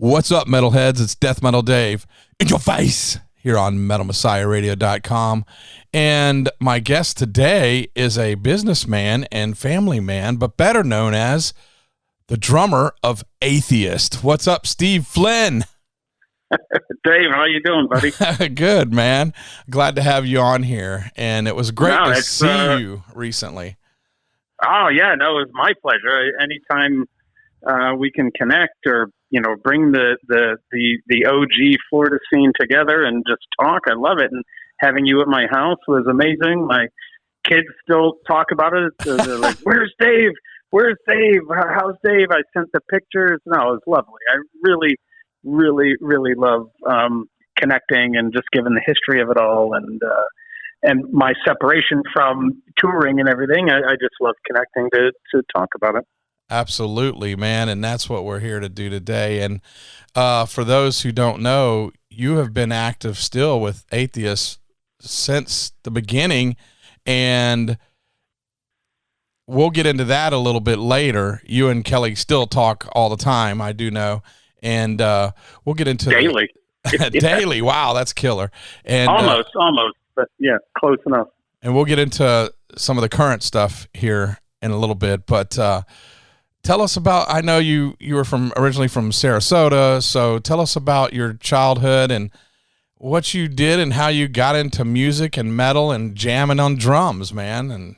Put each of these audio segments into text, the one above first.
What's up, metalheads? It's Death Metal Dave in your face here on MetalMessiahRadio.com. And my guest today is a businessman and family man, but better known as the drummer of Atheist. What's up, Steve Flynn? Dave, how you doing, buddy? Good, man. Glad to have you on here. And it was great to see you recently. Oh, yeah, no, it was my pleasure. Anytime we can connect or, you know, bring the OG Florida scene together and just talk, I love it. And having you at my house was amazing. My kids still talk about it. They're like, where's Dave? Where's Dave? How's Dave? I sent the pictures. No, it was lovely. I really love connecting and just given the history of it all and my separation from touring and everything. I just love connecting to talk about it. Absolutely, man. And that's what we're here to do today. And for those who don't know, you have been active still with Atheists since the beginning, and we'll get into that a little bit later. You and Kelly still talk all the time, I do know. And we'll get into daily. Daily. Wow, that's killer. And almost, but yeah, close enough. And we'll get into some of the current stuff here in a little bit. But tell us about. I know you were originally from Sarasota, so tell us about your childhood and what you did and how you got into music and metal and jamming on drums, man. And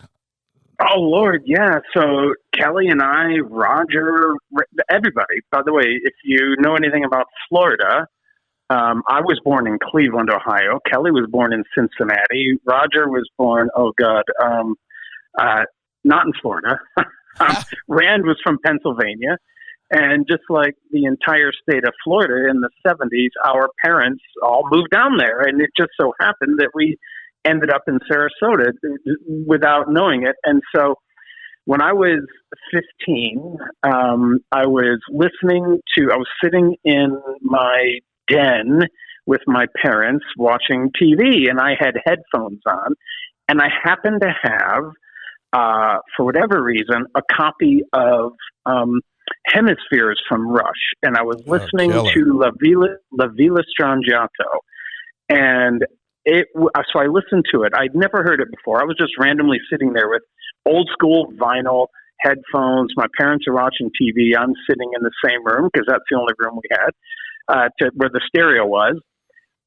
oh, Lord, yeah. So Kelly and I, Roger, everybody. By the way, if you know anything about Florida, I was born in Cleveland, Ohio. Kelly was born in Cincinnati. Roger was born, not in Florida. Rand was from Pennsylvania. And just like the entire state of Florida in the 70s, our parents all moved down there. And it just so happened that we ended up in Sarasota without knowing it. And so when I was 15, I was sitting in my den with my parents watching TV, and I had headphones on, and I happened to have, for whatever reason, a copy of Hemispheres from Rush, and I was listening to La Villa Strangiato, and so I listened to it. I'd never heard it before. I was just randomly sitting there with old school vinyl headphones. My parents are watching TV. I'm sitting in the same room because that's the only room we had where the stereo was.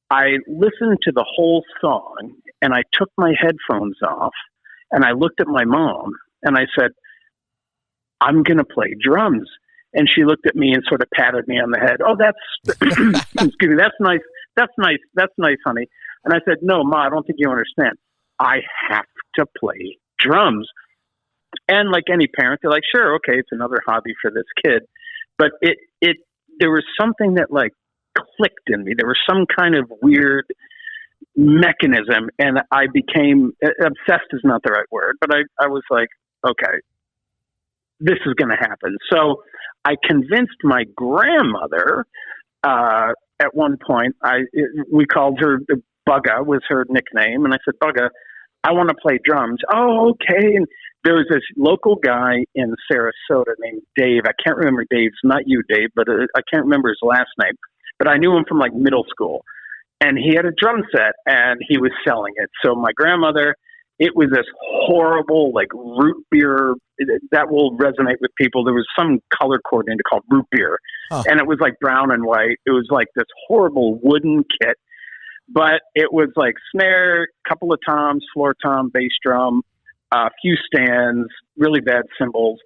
I listened to the whole song, and I took my headphones off, and I looked at my mom, and I said, I'm going to play drums. And she looked at me and sort of patted me on the head. Oh, that's, excuse me, that's nice. That's nice. That's nice, honey. And I said, no, Ma, I don't think you understand. I have to play drums. And like any parent, they're like, sure, okay, it's another hobby for this kid. But there was something that like clicked in me. There was some kind of weird mechanism, and I became obsessed is not the right word, but I was like, okay, this is going to happen. So I convinced my grandmother, at one point, we called her Bugga was her nickname. And I said, Bugga, I want to play drums. Oh, okay. And there was this local guy in Sarasota named Dave. I can't remember Dave's, not you, Dave, but I can't remember his last name. But I knew him from like middle school. And he had a drum set and he was selling it. So my grandmother, it was this horrible, like root beer that will resonate with people. There was some color coordinator called root beer. Huh. And it was like brown and white. It was like this horrible wooden kit. But it was like snare, couple of toms, floor tom, bass drum, a few stands, really bad cymbals.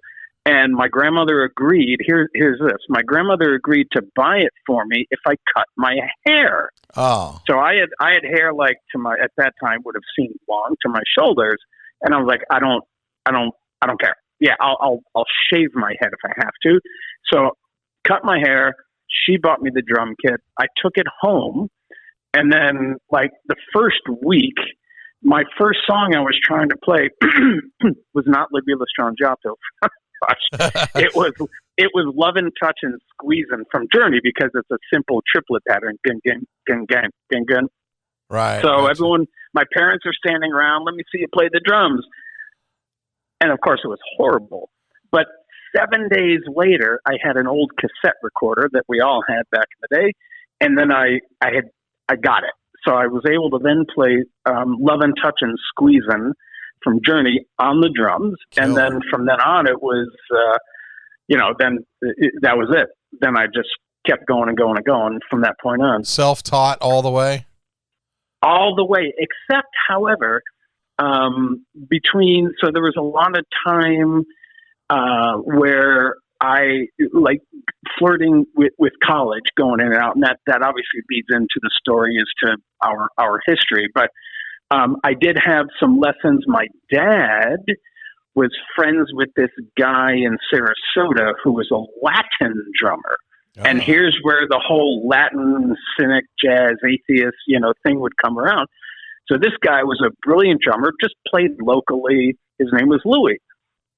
And my grandmother agreed. Here's this. My grandmother agreed to buy it for me if I cut my hair. Oh. So I had hair like at that time would have seemed long to my shoulders, and I was like, I don't care. Yeah, I'll shave my head if I have to. So cut my hair. She bought me the drum kit. I took it home. And then, like, the first week, my first song I was trying to play was not La Villa Strangiato. It was Love and Touch and Squeezin' from Journey because it's a simple triplet pattern. Gun, gun, gun, gun, gun, gun. Right. So everyone, my parents are standing around. Let me see you play the drums. And, of course, it was horrible. But 7 days later, I had an old cassette recorder that we all had back in the day, and then I got it. So I was able to then play "Love and Touch" and "Squeezin'" from Journey on the drums, and then from then on, it was that was it. Then I just kept going and going and going from that point on. Self-taught all the way? All the way, except, however, so there was a lot of time where I like flirting with college, going in and out, and that obviously feeds into the story as to our history. But I did have some lessons. My dad was friends with this guy in Sarasota who was a Latin drummer. Oh. And here's where the whole Latin, cynic, jazz, atheist, thing would come around. So this guy was a brilliant drummer, just played locally. His name was Louis.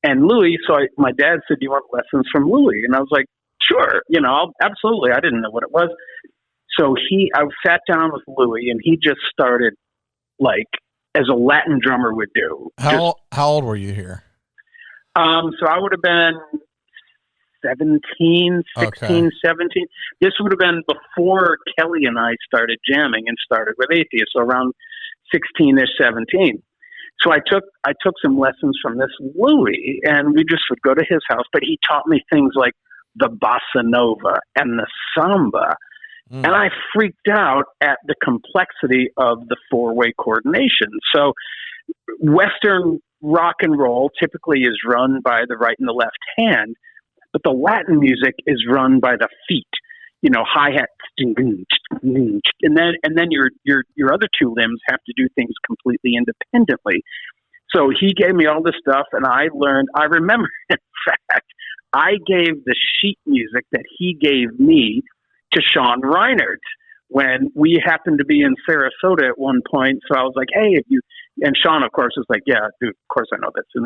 And Louis, my dad said, "Do you want lessons from Louis?" And I was like, "Sure, absolutely." I didn't know what it was. So I sat down with Louis, and he just started like as a Latin drummer would do. How old were you here? So I would have been 16, 17. This would have been before Kelly and I started jamming and started with Atheist, so around 16-ish, 17. So I took some lessons from this Louis, and we just would go to his house, but he taught me things like the bossa nova and the samba. And I freaked out at the complexity of the four-way coordination. So Western rock and roll typically is run by the right and the left hand, but the Latin music is run by the feet, hi-hat, and then your other two limbs have to do things completely independently. So he gave me all this stuff, and I remember, in fact, I gave the sheet music that he gave me to Sean Reinert when we happened to be in Sarasota at one point. So I was like, "Hey, and Sean, of course, was like, "Yeah, dude, of course I know this." And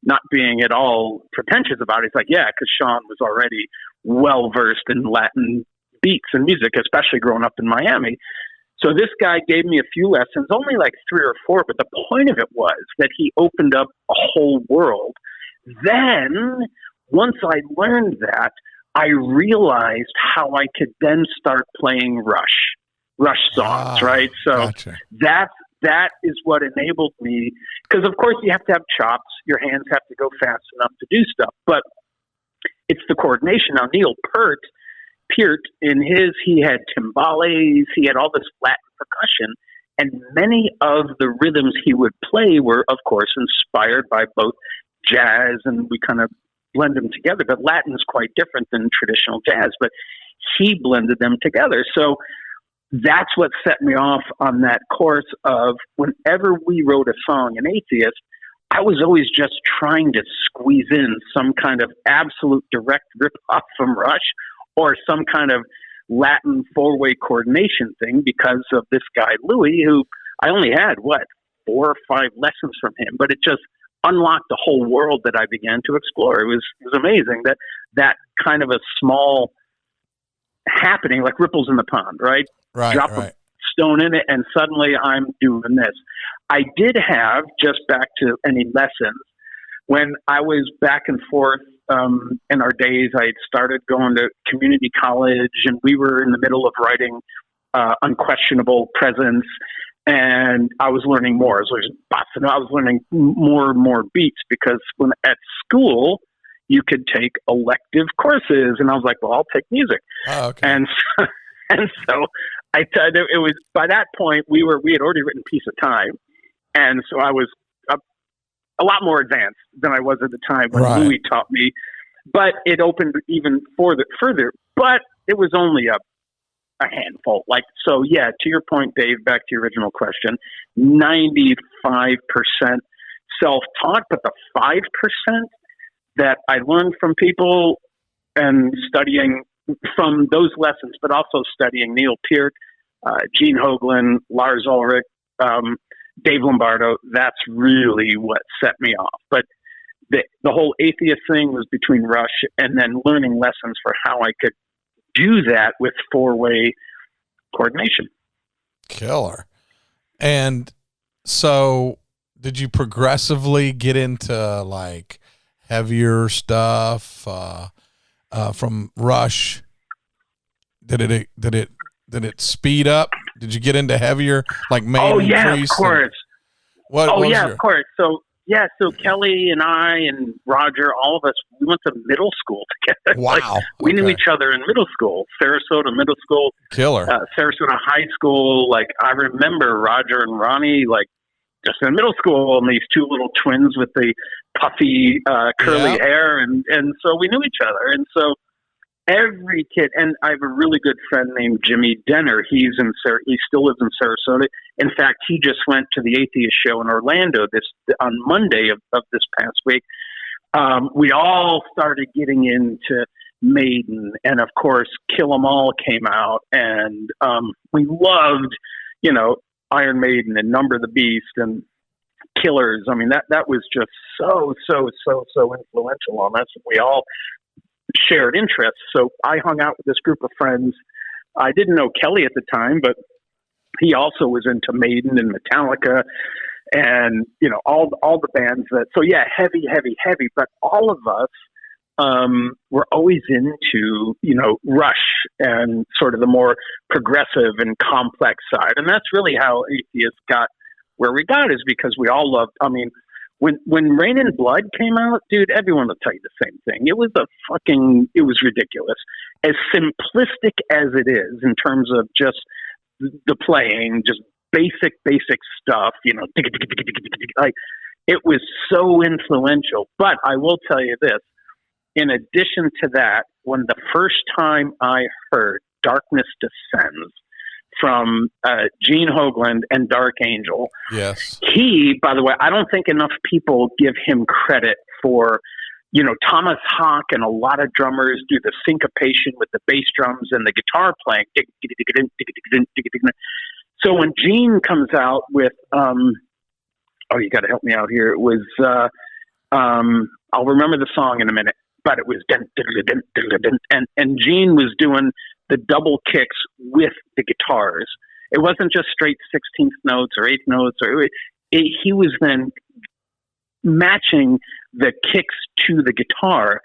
not being at all pretentious about it. He's like, "Yeah," because Sean was already well versed in Latin beats and music, especially growing up in Miami. So this guy gave me a few lessons, only like 3 or 4, but the point of it was that he opened up a whole world. Then, once I learned that, I realized how I could then start playing Rush songs, right? So gotcha. that is what enabled me, because of course you have to have chops, your hands have to go fast enough to do stuff, but it's the coordination. Now Neil Peart, he had timbales, he had all this Latin percussion, and many of the rhythms he would play were, of course, inspired by both jazz, and we kind of blend them together. But Latin is quite different than traditional jazz, but he blended them together. So that's what set me off on that course of whenever we wrote a song in Atheist, I was always just trying to squeeze in some kind of absolute direct rip-off from Rush or some kind of Latin four-way coordination thing because of this guy, Louis, who I only had, 4 or 5 lessons from him, but it just unlocked the whole world that I began to explore. It was amazing that kind of a small happening, like ripples in the pond, right? Drop a stone in it, and suddenly I'm doing this. I did have, just back to any lessons, when I was back and forth in our days, I had started going to community college, and we were in the middle of writing Unquestionable Presence, and I was learning more. I was learning more and more beats, because when at school you could take elective courses, and I was like, well, I'll take music. Oh, okay. And so it was, by that point we had already written Piece of Time, and so I was a lot more advanced than I was at the time when Louis taught me. But it opened even further. But it was only a handful. So yeah, to your point, Dave, back to your original question, 95% self-taught, but the 5% that I learned from people and studying from those lessons, but also studying Neil Peart, Gene Hoglan, Lars Ulrich, Dave Lombardo, that's really what set me off. But the whole Atheist thing was between Rush and then learning lessons for how I could do that with four-way coordination. Killer. And so did you progressively get into like heavier stuff from Rush? Did it speed up? Did you get into heavier, like Maiden? Oh yeah, Priest, of course. Of course. So Kelly and I and Roger, all of us, we went to middle school together. Wow. We knew each other in middle school, Sarasota Middle School, Killer. Sarasota High School. Like, I remember Roger and Ronnie, like, just in middle school, and these two little twins with the puffy, curly hair. And so we knew each other. And so every kid, and I have a really good friend named Jimmy Denner. He still lives in Sarasota. In fact, he just went to the Atheist show in Orlando on Monday of this past week. We all started getting into Maiden, and of course, Kill 'Em All came out, and we loved, Iron Maiden and Number the Beast and Killers. I mean, that was just so influential on us. We all shared interests. So I hung out with this group of friends. I didn't know Kelly at the time, but he also was into Maiden and Metallica and, all the bands heavy. But all of us were always into, Rush and sort of the more progressive and complex side. And that's really how Atheist got where we got, is because we all loved, when Rain and Blood came out, dude, everyone will tell you the same thing. It was ridiculous. As simplistic as it is in terms of just the playing, just basic stuff, like, it was so influential. But I will tell you this, in addition to that, when the first time I heard Darkness Descends from Gene Hoglan and Dark Angel. Yes. He, by the way, I don't think enough people give him credit for, Thomas Hawk and a lot of drummers do the syncopation with the bass drums and the guitar playing. So when Gene comes out with, you got to help me out here. It was, I'll remember the song in a minute, but it was, and Gene was doing the double kicks with the guitars. It wasn't just straight 16th notes or 8th notes. He was then matching the kicks to the guitar.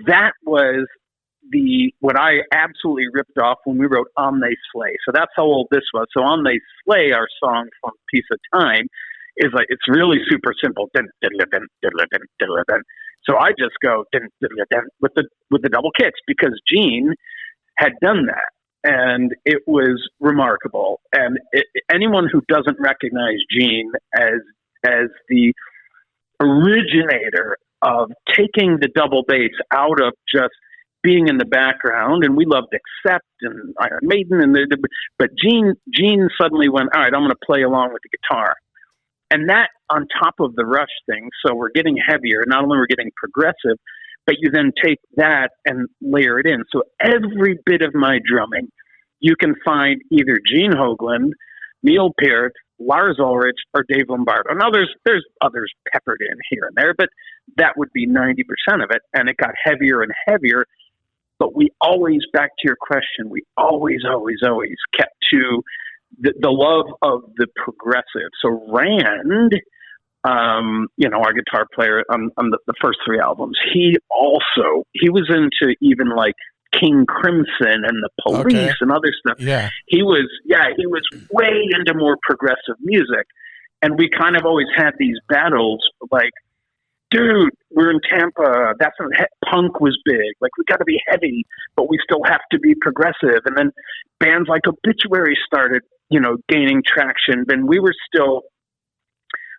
That was what I absolutely ripped off when we wrote On They Slay. So that's how old this was. So On They Slay, our song from Piece of Time, is like, it's really super simple. So I just go with the double kicks, because Gene had done that, and it was remarkable. And anyone who doesn't recognize Gene as the originator of taking the double bass out of just being in the background, and we loved Accept and Iron Maiden, but Gene suddenly went, all right, I'm going to play along with the guitar. And that on top of the Rush thing, so we're getting heavier. Not only we're getting progressive, but you then take that and layer it in. So every bit of my drumming, you can find either Gene Hoglan, Neil Peart, Lars Ulrich, or Dave Lombardo. Now there's others peppered in here and there, but that would be 90% of it. And it got heavier and heavier. But we always, back to your question, we always kept to the love of the progressive. So Rand, our guitar player on the first three albums, he was into even like King Crimson and the Police and other stuff. Yeah. He was way into more progressive music. And we kind of always had these battles like, dude, we're in Tampa. That's when punk was big. Like, we got to be heavy, but we still have to be progressive. And then bands like Obituary started, gaining traction. Then we were still,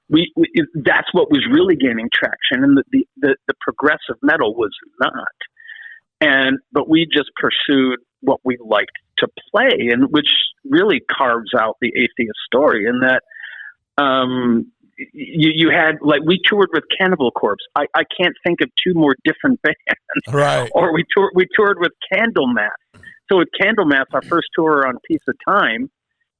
that's what was really gaining traction. And the progressive metal was not. But we just pursued what we liked to play, and which really carves out the Atheist story in that, you had, like, we toured with Cannibal Corpse. I can't think of two more different bands. Right. Or we toured with Candlemass. So with Candlemass, our first tour on Piece of Time,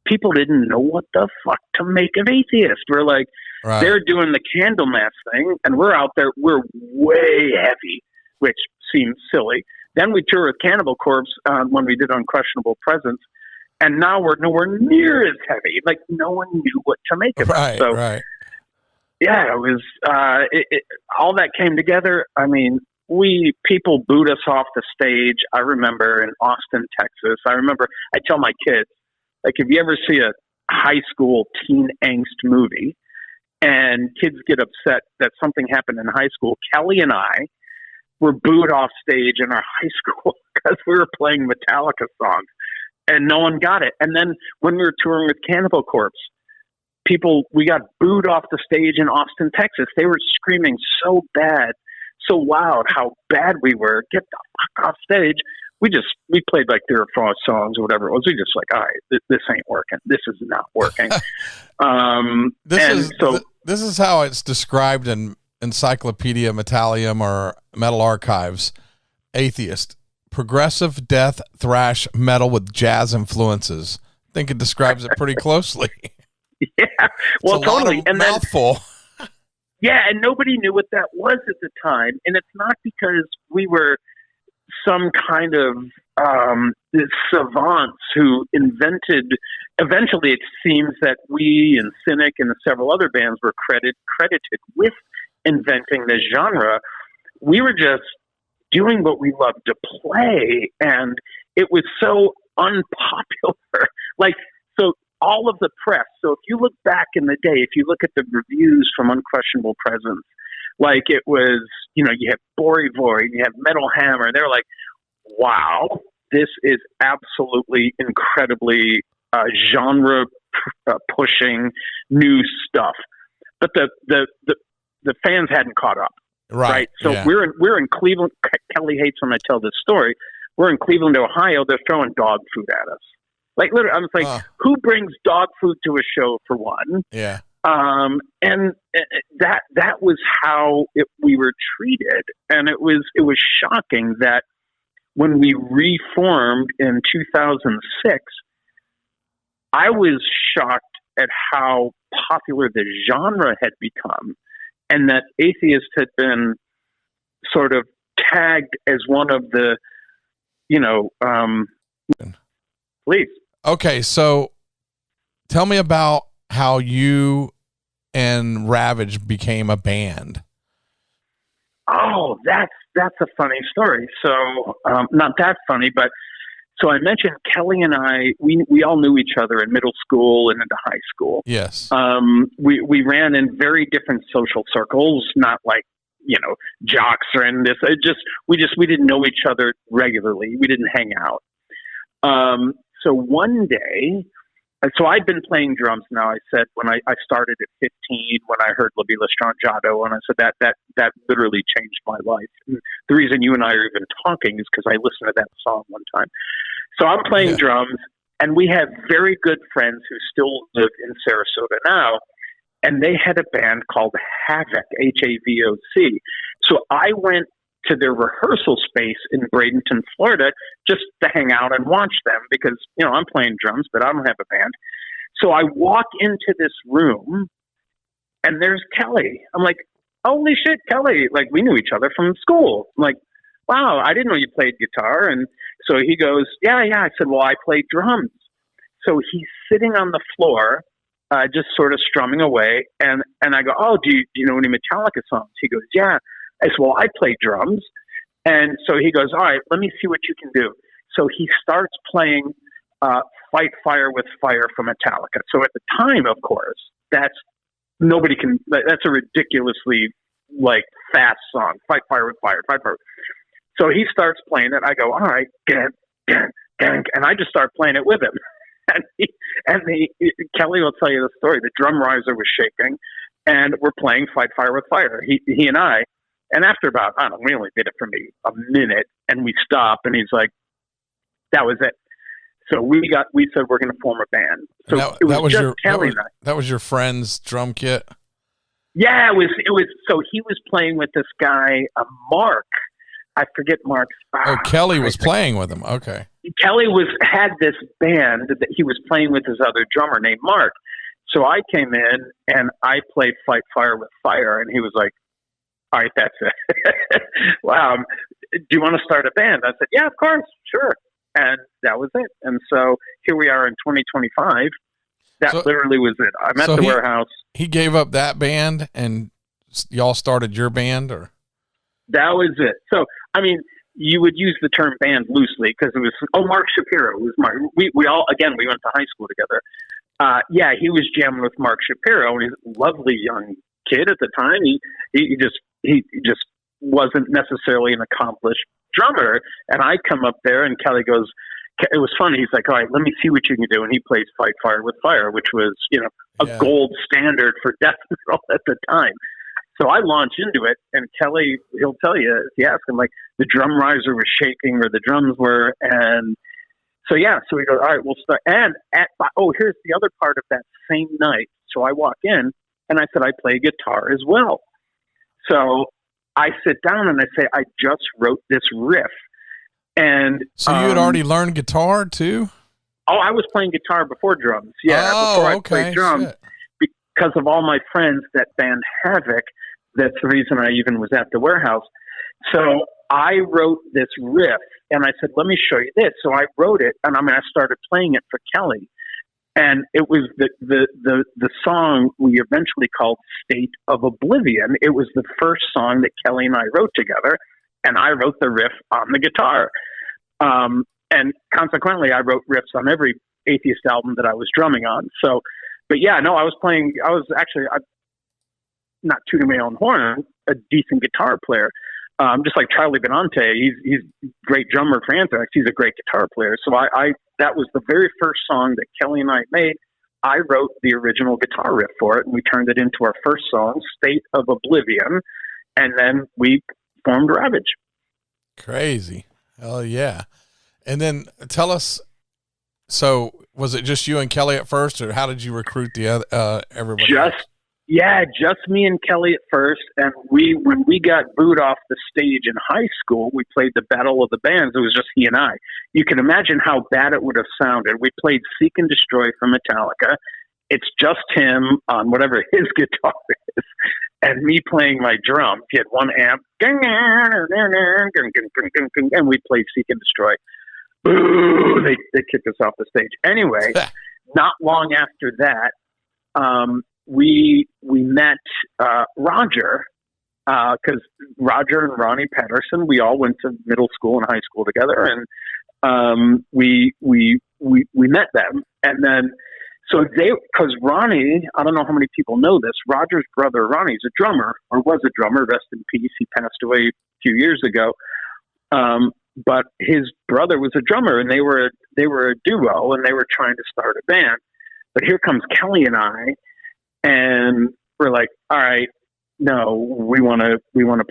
people didn't know what the fuck to make of Atheist. We're like, right. They're doing the Candlemass thing, and we're out there, we're way heavy, which seems silly. Then we toured with Cannibal Corpse when we did Unquestionable Presence, and now we're nowhere near as heavy. Like, no one knew what to make of it. So, right. Yeah, it was all that came together. I mean, people booed us off the stage. I remember in Austin, Texas. I tell my kids, like, if you ever see a high school teen angst movie and kids get upset that something happened in high school, Kelly and I were booed off stage in our high school because we were playing Metallica songs and no one got it. And then when we were touring with Cannibal Corpse, we got booed off the stage in Austin, Texas. They were screaming so bad, so loud, how bad we were. Get the fuck off stage. We played like 3 or 4 songs or whatever it was. We just like, all right, this ain't working. This is not working. This is how it's described in Encyclopedia Metallium or Metal Archives. Atheist, progressive death thrash metal with jazz influences. I think it describes it pretty closely. Yeah, well, totally. And mouthful. Yeah, and nobody knew what that was at the time. And it's not because we were some kind of savants who invented. Eventually, it seems that we and Cynic and several other bands were credited with inventing this genre. We were just doing what we loved to play, and it was so unpopular. Like, so all of the press. So if you look back in the day, if you look at the reviews from Unquestionable Presence, like it was, you have Bori Void, you have Metal Hammer, they're like, wow, this is absolutely incredibly genre pushing new stuff. But the fans hadn't caught up. Right. So yeah. we're in Cleveland. Kelly hates when I tell this story. We're in Cleveland, Ohio. They're throwing dog food at us. Like, literally, I was like, who brings dog food to a show, for one? Yeah. And that was how we were treated. And it was shocking that when we reformed in 2006, I was shocked at how popular the genre had become, and that Atheist had been sort of tagged as one of the, please. Okay, so tell me about how you and R.A.V.A.G.E became a band. Oh, that's a funny story. So, not that funny, but so I mentioned Kelly and I, we all knew each other in middle school and into high school. Yes. We ran in very different social circles, not like, jocks or in this. We didn't know each other regularly. We didn't hang out. So one day, so I'd been playing drums now. I said when I started at 15, when I heard La Villa Strangiato, and I said that literally changed my life. And the reason you and I are even talking is because I listened to that song one time. So I'm playing drums, and we have very good friends who still live in Sarasota now, and they had a band called R.A.V.A.G.E, H-A-V-O-C. So I went to their rehearsal space in Bradenton, Florida, just to hang out and watch them because, I'm playing drums, but I don't have a band. So I walk into this room and there's Kelly. I'm like, holy shit, Kelly. Like, we knew each other from school. I'm like, wow, I didn't know you played guitar. And so he goes, yeah. I said, well, I play drums. So he's sitting on the floor, just sort of strumming away. And I go, oh, do you know any Metallica songs? He goes, yeah. I said, well, I play drums. And so he goes, all right, let me see what you can do. So he starts playing Fight Fire with Fire from Metallica. So at the time, of course, that's a ridiculously fast song. Fight Fire with Fire, Fight Fire. So he starts playing it. I go, all right, and I just start playing it with him. And Kelly will tell you the story. The drum riser was shaking, and we're playing Fight Fire with Fire. He and I. And after about, I don't know, we only did it for maybe a minute, and we stopped, and he's like, that was it. So we said we're going to form a band. So that was your friend's drum kit? Yeah, it was. So he was playing with this guy, Mark. I forget Mark's. Kelly was playing with him. Okay. Kelly had this band that he was playing with his other drummer named Mark. So I came in, and I played Fight Fire with Fire, and he was like, all right, that's it. Wow. Do you want to start a band? I said, yeah, of course. Sure. And that was it. And so here we are in 2025. That literally was it. I'm at the warehouse. He gave up that band and y'all started your band, or? That was it. So, I mean, you would use the term band loosely because it was, Mark Shapiro was Mark. We all, again, we went to high school together. Yeah, he was jamming with Mark Shapiro, and he's a lovely young kid at the time. He just wasn't necessarily an accomplished drummer. And I come up there, and Kelly goes, it was funny. He's like, all right, let me see what you can do. And he plays Fight Fire with Fire, which was, a gold standard for death metal at the time. So I launch into it, and Kelly, he'll tell you, if you ask him, like, the drum riser was shaking where the drums were. And so, so we go, all right, we'll start. And here's the other part of that same night. So I walk in, and I said, I play guitar as well. So I sit down, and I say, I just wrote this riff. And so you had already learned guitar too? Oh, I was playing guitar before drums. Yeah, before I played drums. Shit. Because of all my friends that band R.A.V.A.G.E, that's the reason I even was at the warehouse. So I wrote this riff, and I said, let me show you this. So I wrote it, and I started playing it for Kelly. And it was the song we eventually called State of Oblivion. It was the first song that Kelly and I wrote together, and I wrote the riff on the guitar. And consequently, I wrote riffs on every Atheist album that I was drumming on. So, but yeah, no, I was actually, not tooting my own horn, a decent guitar player. Just like Charlie Benante, he's a great drummer for Anthrax. He's a great guitar player. So that was the very first song that Kelly and I made. I wrote the original guitar riff for it, and we turned it into our first song, State of Oblivion. And then we formed R.A.V.A.G.E. Crazy. Hell yeah. And then tell us, so was it just you and Kelly at first, or how did you recruit the other, everybody? Just me and Kelly at first. And when we got booed off the stage in high school, we played the Battle of the Bands. It was just he and I. You can imagine how bad it would have sounded. We played Seek and Destroy from Metallica. It's just him on whatever his guitar is, and me playing my drums. He had one amp, and we played Seek and Destroy. Boo! They kicked us off the stage. Anyway, not long after that, we met Roger, because Roger and Ronnie Patterson, we all went to middle school and high school together, and we met them, and then. So because Ronnie, I don't know how many people know this, Roger's brother Ronnie's a drummer, or was a drummer, rest in peace. He passed away a few years ago. But his brother was a drummer, and they were a duo, and they were trying to start a band. But here comes Kelly and I, and we're like, all right, no, we want to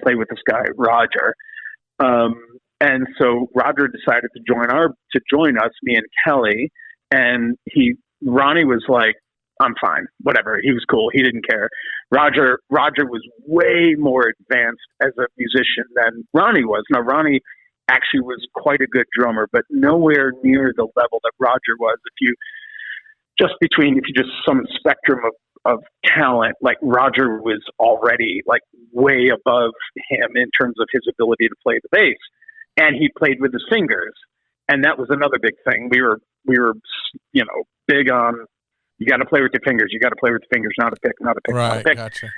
play with this guy, Roger. And so Roger decided to join us, me and Kelly, and Ronnie was like, I'm fine, whatever. He was cool. He didn't care. Roger was way more advanced as a musician than Ronnie was. Now, Ronnie actually was quite a good drummer, but nowhere near the level that Roger was. If you just some spectrum of talent, like Roger was already like way above him in terms of his ability to play the bass, and he played with his fingers. And that was another big thing. We were, big on, you got to play with your fingers. You got to play with your fingers, not a pick, not a pick, right, not a pick. Gotcha.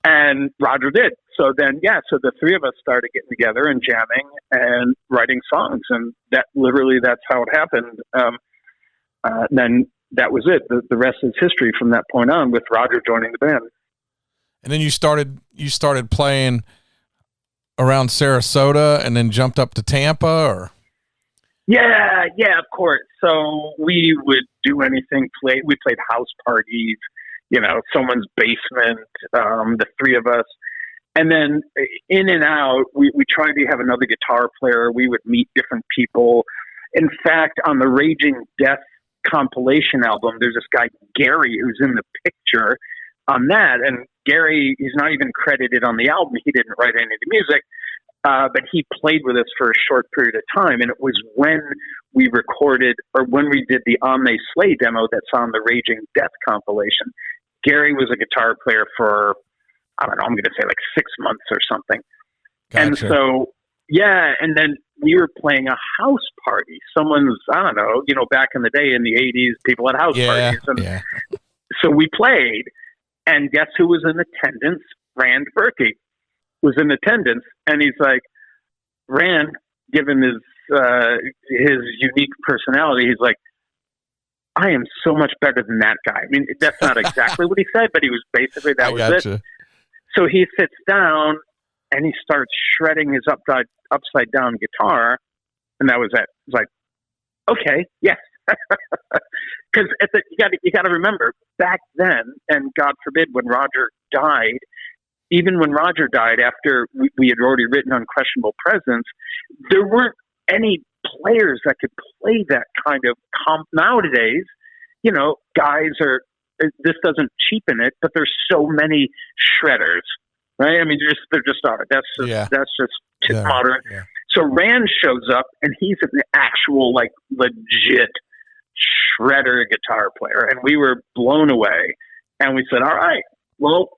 And Roger did. So then, so the three of us started getting together and jamming and writing songs. And that's how it happened. Then that was it. The rest is history from that point on, with Roger joining the band. And then you started playing around Sarasota and then jumped up to Tampa, or? Yeah, of course. So we would do anything. We played house parties, someone's basement, the three of us. And then in and out, we tried to have another guitar player. We would meet different people. In fact, on the Raging Death compilation album, there's this guy, Gary, who's in the picture on that. And Gary, he's not even credited on the album. He didn't write any of the music. But he played with us for a short period of time, and it was when we recorded, or when we did the On They Slay demo that's on the Raging Death compilation. Gary was a guitar player for, I don't know, I'm going to say like 6 months or something. Gotcha. And so, and then we were playing a house party. Someone's, I don't know, back in the day in the 80s, people had house parties. And so we played, and guess who was in attendance? R.A.V.A.G.E was in attendance, and he's like, Rand, given his unique personality, he's like, I am so much better than that guy. I mean, that's not exactly what he said, but he was basically, that was it. So he sits down and he starts shredding his upside down guitar, and that was it. It's like, okay, yes. Because you got to remember, back then, and God forbid when Roger died, even when Roger died, after we had already written Unquestionable Presence, there weren't any players that could play that kind of nowadays. Guys are, this doesn't cheapen it, but there's so many shredders, right? I mean, there just are. That's just modern. Yeah. So Rand shows up, and he's an actual, like, legit shredder guitar player, and we were blown away. And we said, all right, well,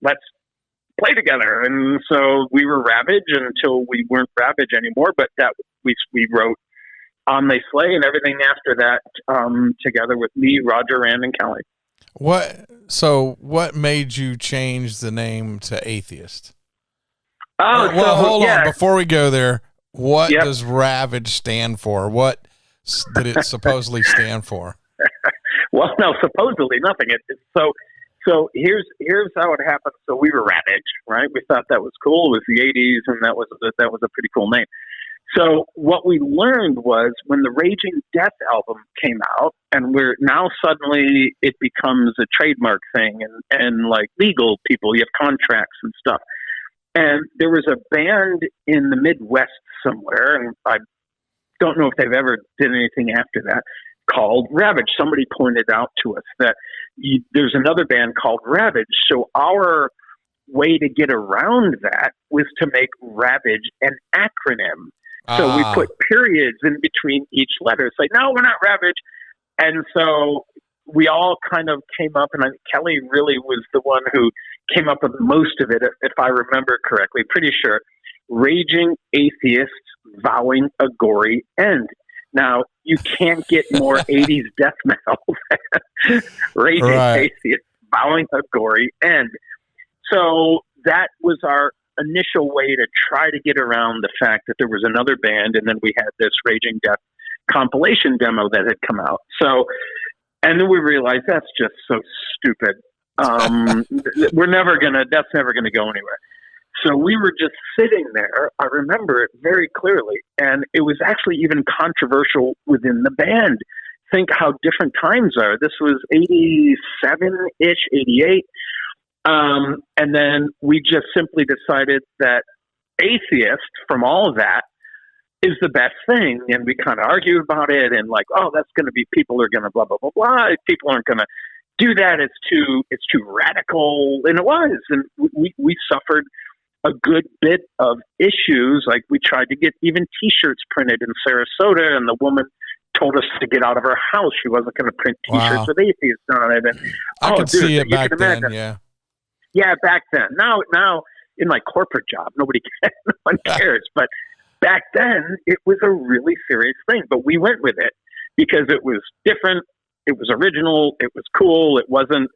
let's play together. And so we were R.A.V.A.G.E until we weren't R.A.V.A.G.E anymore, but that we wrote On They Slay and everything after that, together with me, Roger, Rand, and Kelly. What made you change the name to Atheist? Hold on. Before we go there, what does R.A.V.A.G.E stand for? What did it supposedly stand for? Well, no, supposedly nothing. So here's how it happened. So we were R.A.V.A.G.E, right? We thought that was cool. It was the 80s, and that was a pretty cool name. So what we learned was when the Raging Death album came out, and we're now suddenly it becomes a trademark thing, and like legal people, you have contracts and stuff. And there was a band in the Midwest somewhere, and I don't know if they've ever did anything after that, called R.A.V.A.G.E. Somebody pointed out to us that there's another band called R.A.V.A.G.E. So our way to get around that was to make R.A.V.A.G.E an acronym. So we put periods in between each letter. It's like, no, we're not R.A.V.A.G.E. And so we all kind of came up, and I think Kelly really was the one who came up with most of it, if I remember correctly. Pretty sure. Raging Atheists Vowing a Gory End. Now, you can't get more 80s death metal. Raging Atheists Vowing a Gory End. So that was our initial way to try to get around the fact that there was another band, and then we had this Raging Death compilation demo that had come out. So, and then we realized that's just so stupid. That's never gonna go anywhere. So we were just sitting there. I remember it very clearly, and it was actually even controversial within the band. Think how different times are. This was 87-ish, 88. And then we just simply decided that atheist from all of that is the best thing. And we kind of argued about it and like, oh, that's going to be, people are going to blah, blah, blah, blah. People aren't going to do that. It's too radical. And it was. And we suffered a good bit of issues. Like we tried to get even T-shirts printed in Sarasota, and the woman told us to get out of her house. She wasn't going to print T-shirts with atheists on it. And I could see it back then. Yeah. Yeah, back then. Now, in my corporate job, no one cares. But back then, it was a really serious thing. But we went with it because it was different. It was original. It was cool. It wasn't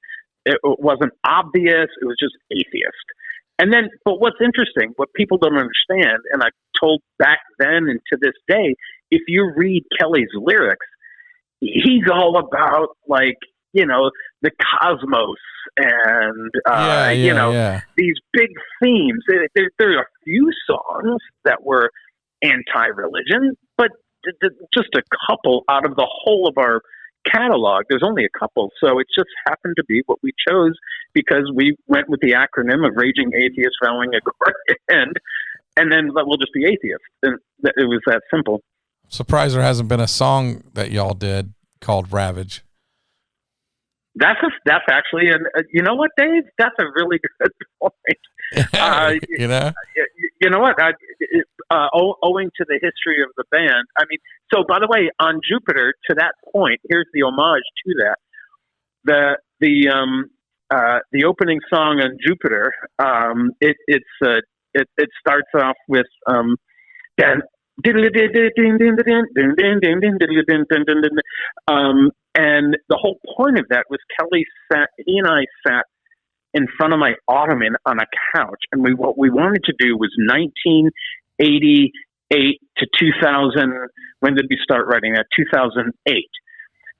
obvious. It was just atheist. And then, but what's interesting, what people don't understand, and I've told back then and to this day, if you read Kelly's lyrics, he's all about like, the cosmos and, these big themes. There are a few songs that were anti-religion, but just a couple out of the whole of our catalog. There's only a couple. So it just happened to be what we chose because we went with the acronym of Raging Atheists Vowing a Gory End, and then we'll just be atheists. And it was that simple. Surprised there hasn't been a song that y'all did called R.A.V.A.G.E. That's actually, you know what, Dave? That's a really good point. You know what? Owing to the history of the band, I mean, so by the way, on Jupiter, to that point, here's the homage to that. The opening song on Jupiter, it starts off with And the whole point of that was he and I sat in front of my ottoman on a couch, and what we wanted to do was 1988 to 2000. When did we start writing that? 2008.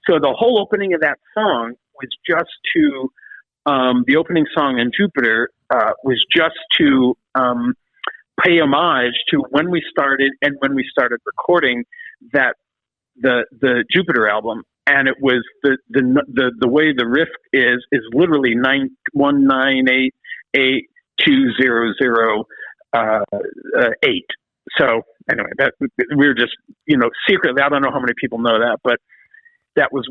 So the whole opening of that song was just to the opening song in Jupiter was just to pay homage to when we started and when we started recording that the Jupiter album. And it was the way the riff is literally 919882008. So anyway, that we were just secretly, I don't know how many people know that, but that was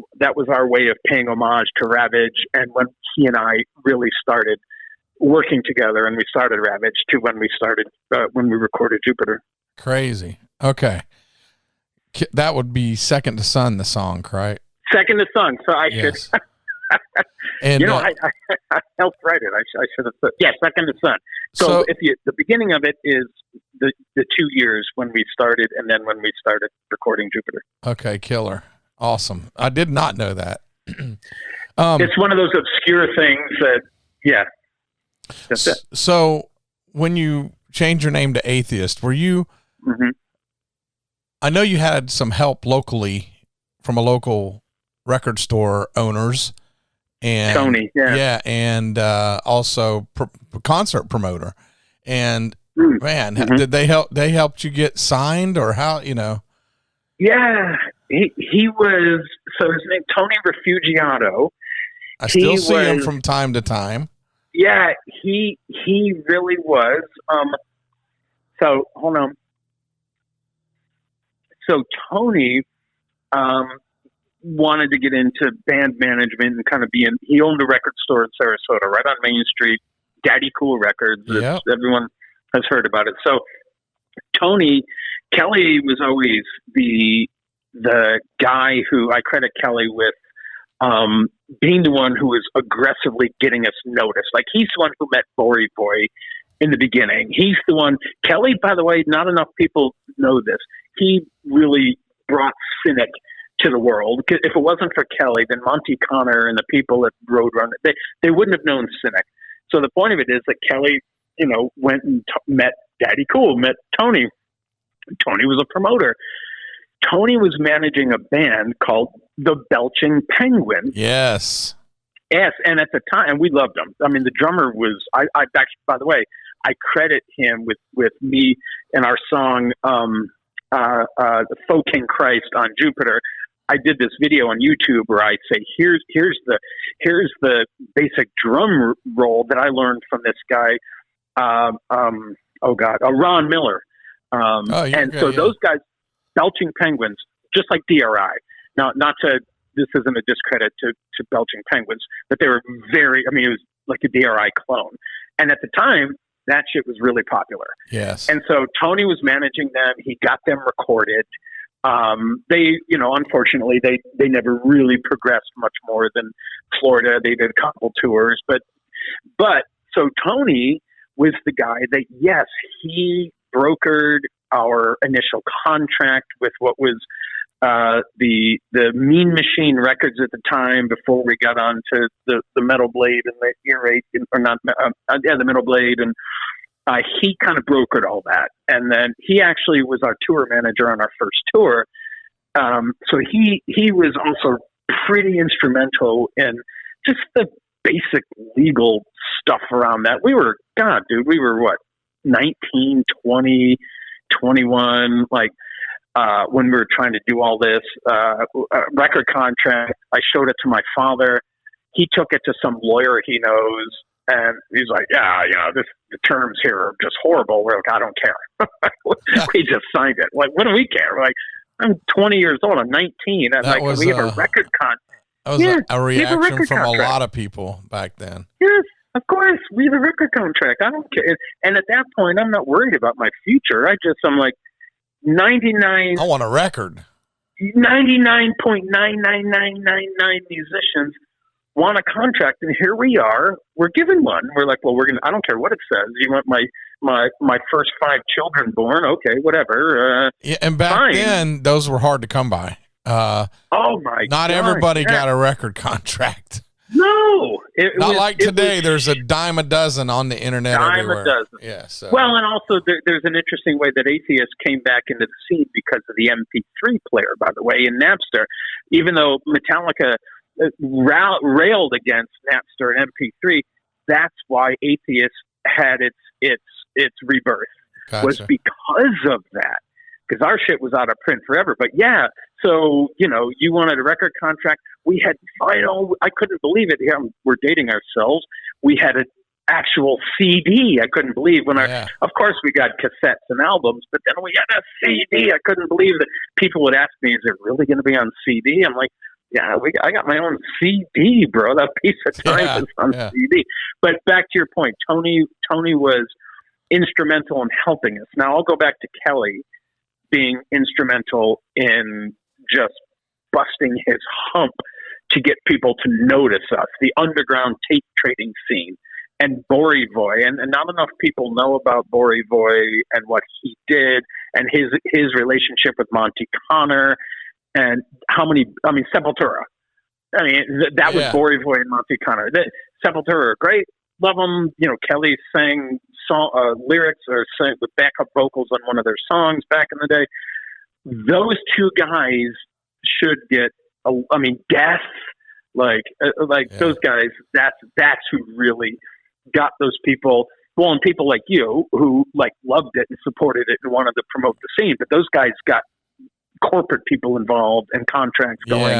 our way of paying homage to R.A.V.A.G.E. And when he and I really started working together, and we started R.A.V.A.G.E. to when we recorded Jupiter. Crazy. Okay. That would be Second to Sun, the song, right? Second to Sun. So I should, and I helped write it. I should have said, Second to Sun. So the beginning of it is the 2 years when we started, and then when we started recording Jupiter. Okay. Killer. Awesome. I did not know that. It's one of those obscure things that, that's it. So when you changed your name to Atheist, were you, I know you had some help locally from a local record store owners and Tony. And also concert promoter. And man, did they helped you get signed, or how, Yeah, he was, so his name, Tony Refugiato. I still see him from time to time. Yeah, he really was. So hold on. So Tony wanted to get into band management and kind of he owned a record store in Sarasota, right on Main Street, Daddy Cool Records. Yep. Everyone has heard about it. So Kelly was always the guy who I credit Kelly with being the one who was aggressively getting us noticed. Like, he's the one who met Bory Boy in the beginning. He's the one. Kelly, by the way, not enough people know this. He really brought Cynic to the world. If it wasn't for Kelly, then Monty Connor and the people at Roadrunner, they wouldn't have known Cynic. So the point of it is that Kelly, went and met Daddy Cool, met Tony. Tony was a promoter. Tony was managing a band called the Belching Penguin. Yes. Yes, and at the time, and we loved him. I mean, the drummer was. I actually, by the way, I credit him with me in our song "The Folk King Christ" on Jupiter. I did this video on YouTube where I say, here's the basic drum roll that I learned from this guy. Ron Miller. Those guys, Belching Penguins, just like DRI. Now, this isn't a discredit to Belching Penguins, but they were it was like a DRI clone. And at the time, that shit was really popular. Yes. And so Tony was managing them. He got them recorded. They, unfortunately, they never really progressed much more than Florida. They did a couple tours, but so Tony was the guy that, yes, he brokered our initial contract with what was the Mean Machine Records at the time, before we got on to the Metal Blade and the Earache, the Metal Blade, and he kind of brokered all that. And then he actually was our tour manager on our first tour. So he was also pretty instrumental in just the basic legal stuff around that. We were what, 19, 20, 21, when we were trying to do all this record contract. I showed it to my father. He took it to some lawyer he knows, and he's like, the terms here are just horrible. We're like, I don't care. We just signed it. Like, what do we care? Like, I'm 20 years old. I'm 19. And we have a record contract. That was a reaction from a lot of people back then. Yes, of course. We have a record contract. I don't care. And at that point, I'm not worried about my future. I'm like 99. I want a record. 99.99999 musicians want a contract, and here we are. We're given one. We're like, well, I don't care what it says. You want my first 5 children born? Okay, whatever. Yeah, and back fine. then, those were hard to come by. Oh my! Not everybody got a record contract. No, not like today. There's a dime a dozen on the internet everywhere. A dozen. Yeah. So. Well, and also there's an interesting way that Atheist came back into the scene because of the MP3 player, by the way, in Napster. Even though Metallica railed against Napster and MP3, that's why Atheist had its rebirth. Gotcha. Was because of that. Because our shit was out of print forever. But yeah, so, you wanted a record contract. We had I couldn't believe it. Yeah, we're dating ourselves. We had an actual CD. I couldn't believe of course we got cassettes and albums, but then we had a CD. I couldn't believe that people would ask me, is it really going to be on CD? I'm like, yeah, I got my own CD, bro. That piece of time is on CD. But back to your point, Tony was instrumental in helping us. Now I'll go back to Kelly being instrumental in just busting his hump to get people to notice us, the underground tape trading scene, and Borivoy. And not enough people know about Borivoy and what he did and his relationship with Monty Connor and Sepultura. I mean, that was Borivoy and Monty Connor. Sepultura are great. Love them. Kelly sang lyrics or sang with backup vocals on one of their songs back in the day. Those two guys should get. Death, those guys. That's who really got those people. Well, and people like you who loved it and supported it and wanted to promote the scene. But those guys got corporate people involved and contracts going.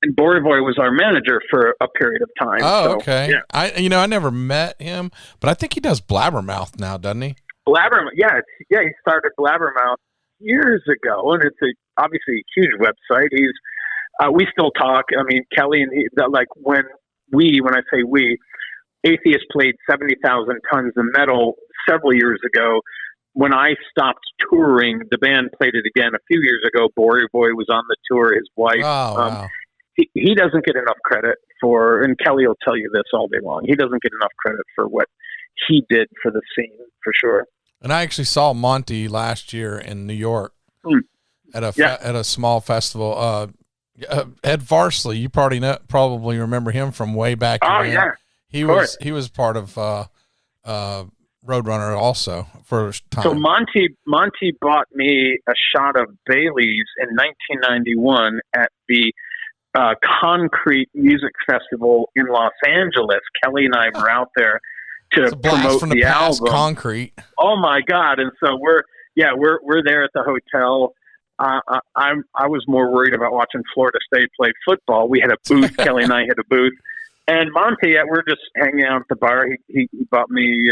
And Borivoy was our manager for a period of time. Oh, so, okay. Yeah. I never met him, but I think he does Blabbermouth now, doesn't he? Blabbermouth, he started Blabbermouth years ago, and it's obviously a huge website. We still talk. I mean, Kelly and when I say we, Atheist played 70,000 tons of metal several years ago. When I stopped touring, the band played it again a few years ago. Borivoy was on the tour. His wife. Oh, wow. He doesn't get enough credit for, and Kelly will tell you this all day long, he doesn't get enough credit for what he did for the scene, for sure. And I actually saw Monty last year in New York at a small festival. Ed Varsley, you probably remember him from way back. Oh, yeah. He was part of Roadrunner also for a time. So Monty bought me a shot of Bailey's in 1991 at the Concrete Music Festival in Los Angeles. Kelly and I were out there to promote from the past, album. Concrete. Oh my God! And so we're there at the hotel. I was more worried about watching Florida State play football. We had a booth. Kelly and I had a booth, and Monty, we're just hanging out at the bar. He bought me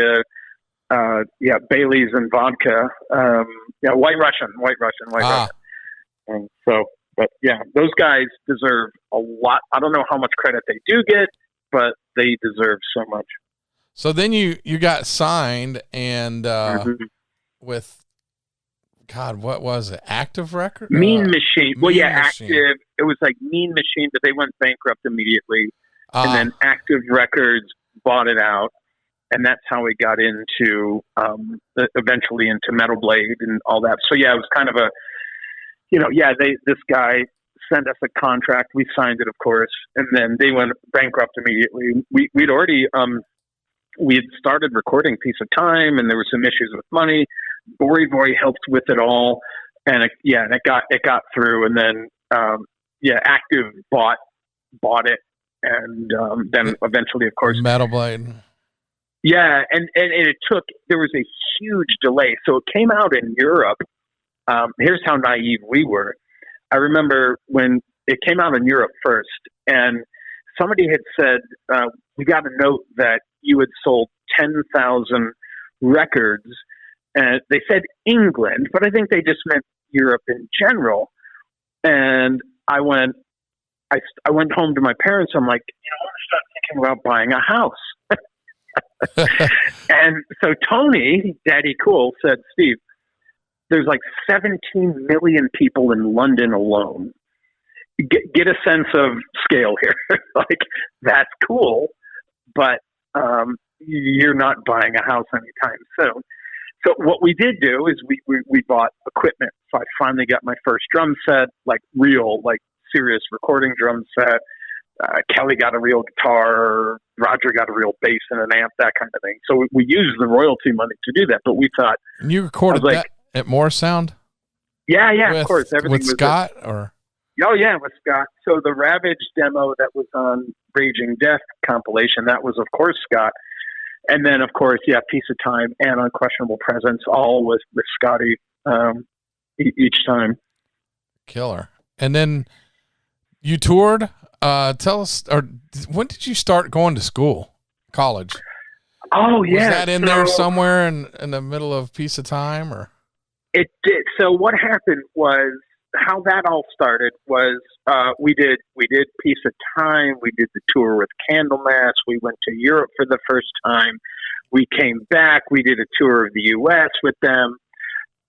Bailey's and vodka. White Russian. And so. But yeah, those guys deserve a lot. I don't know how much credit they do get, but they deserve so much. So then you got signed and with what was it? Active Record? Mean Machine. Well, Mean Active. Machine. It was like Mean Machine, but they went bankrupt immediately. And then Active Records bought it out. And that's how we got into, eventually into Metal Blade and all that. So yeah, it was kind of this guy sent us a contract. We signed it, of course, and then they went bankrupt immediately. We'd already we had started recording Piece of Time, and there were some issues with money. Borivoy helped with it all, and it got through. And then Active bought it, and then eventually, of course, Metal Blade. Yeah, and there was a huge delay. So it came out in Europe. Here's how naive we were. I remember when it came out in Europe first, and somebody had said, we got a note that you had sold 10,000 records. And they said England, but I think they just meant Europe in general. And I went home to my parents. I'm like, I want to start thinking about buying a house. And so Tony, Daddy Cool, said, Steve, there's like 17 million people in London alone. get a sense of scale here. Like, that's cool, but you're not buying a house anytime soon. So what we did do is we bought equipment. So I finally got my first drum set, like real, like serious recording drum set. Kelly got a real guitar. Roger got a real bass and an amp, that kind of thing. So we used the royalty money to do that. But we thought, and you recorded that at More Sound? Yeah, with, of course. Everything with Scott or? Oh yeah, with Scott. So the R.A.V.A.G.E demo that was on Raging Death compilation, that was of course Scott. And then of course, Piece of Time and Unquestionable Presence, all with Scotty each time. Killer. And then you toured. Tell us, or when did you start going to school, college? Oh yeah, was that in there somewhere in the middle of Piece of Time, or? It did. So what happened was, how that all started was we did Piece of Time. We did the tour with Candlemass. We went to Europe for the first time. We came back. We did a tour of the U.S. with them.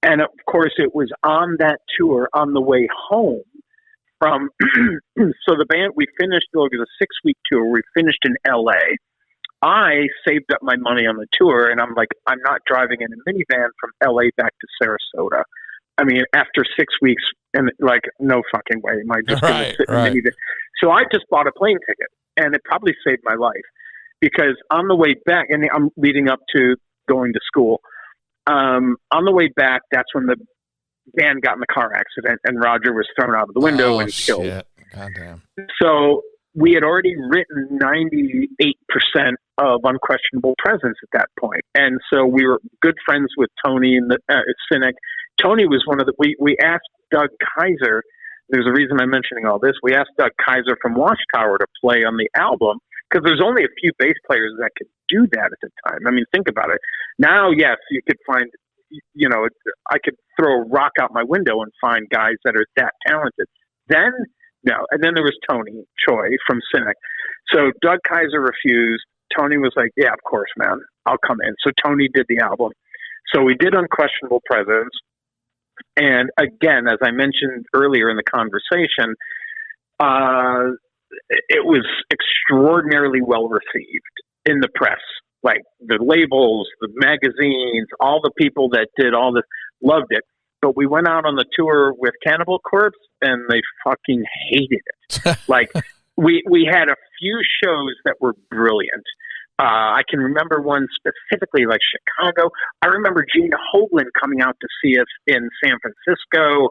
And of course, it was on that tour on the way home from, so the band, we finished, it was a 6-week tour. We finished in L.A. I saved up my money on the tour, and I'm like, I'm not driving in a minivan from L.A. back to Sarasota. I mean, after 6 weeks, and like, no fucking way am I just going to sit in a minivan. So I just bought a plane ticket, and it probably saved my life, because on the way back, and I'm leading up to going to school, on the way back, that's when the band got in the car accident, and Roger was thrown out of the window and killed. Goddamn. So we had already written 98% of Unquestionable Presence at that point. And so we were good friends with Tony and Cynic. Tony was one of the, we asked Doug Kaiser, there's a reason I'm mentioning all this, we asked Doug Kaiser from Watchtower to play on the album, because there's only a few bass players that could do that at the time. I mean, think about it. Now, yes, you could find, I could throw a rock out my window and find guys that are that talented. Then, no. And then there was Tony Choi from Cynic. So Doug Kaiser refused. Tony was like, yeah, of course, man, I'll come in. So Tony did the album. So we did Unquestionable Presence. And again, as I mentioned earlier in the conversation, it was extraordinarily well received in the press. Like the labels, the magazines, all the people that did all this loved it. But we went out on the tour with Cannibal Corpse, and they fucking hated it. Like, we had a few shows that were brilliant. I can remember one specifically, like Chicago. I remember Gene Hoglan coming out to see us in San Francisco.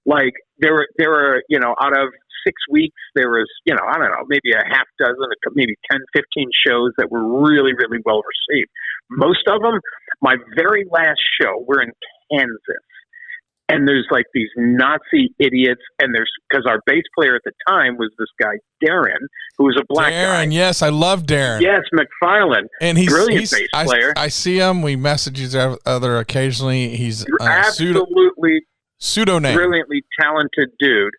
Like, there were, out of 6 weeks, there was, I don't know, maybe a half dozen, maybe 10, 15 shows that were really, really well received. Most of them, my very last show, we're in Kansas. And there's like these Nazi idiots, and because our bass player at the time was this guy, Darren, who was a black guy. Darren, yes, I love Darren. Yes, McFarlane. And he's brilliant bass player. I see him. We message each other occasionally. He's absolutely pseudo name. Brilliantly talented dude.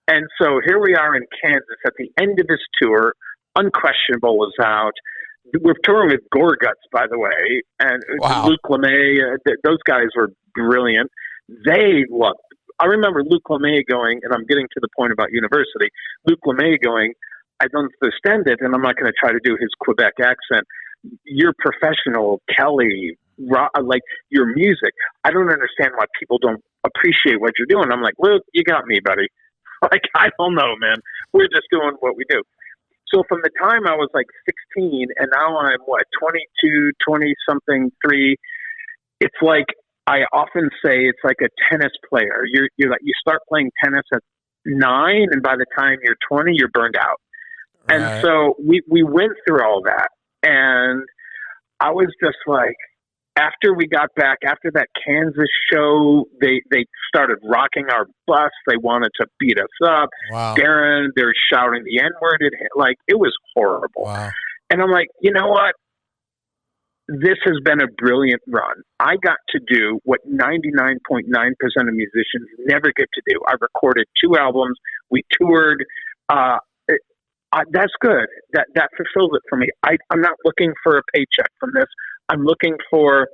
And so here we are in Kansas at the end of this tour. Unquestionable is out. We're touring with Gorguts, by the way, and Luke LeMay. Those guys were brilliant. They loved. I remember Luke LeMay going, and I'm getting to the point about university. Luke LeMay going, I don't understand it, and I'm not going to try to do his Quebec accent. You're professional, Kelly, like your music. I don't understand why people don't appreciate what you're doing. I'm like, Luke, you got me, buddy. Like, I don't know, man. We're just doing what we do. So from the time I was like 16, and now I'm 22, 20-something, 3. It's like, I often say it's like a tennis player. You're like, you start playing tennis at 9, and by the time you're 20, you're burned out. Right. And so we went through all that, and I was just like, after we got back, after that Kansas show, they started rocking our bus. They wanted to beat us up. Wow. Darren, they're shouting the N-word. It was horrible. Wow. And I'm like, you know what? This has been a brilliant run. I got to do what 99.9% of musicians never get to do. I recorded 2 albums. We toured. That's good. That fulfills it for me. I'm not looking for a paycheck from this. I'm looking for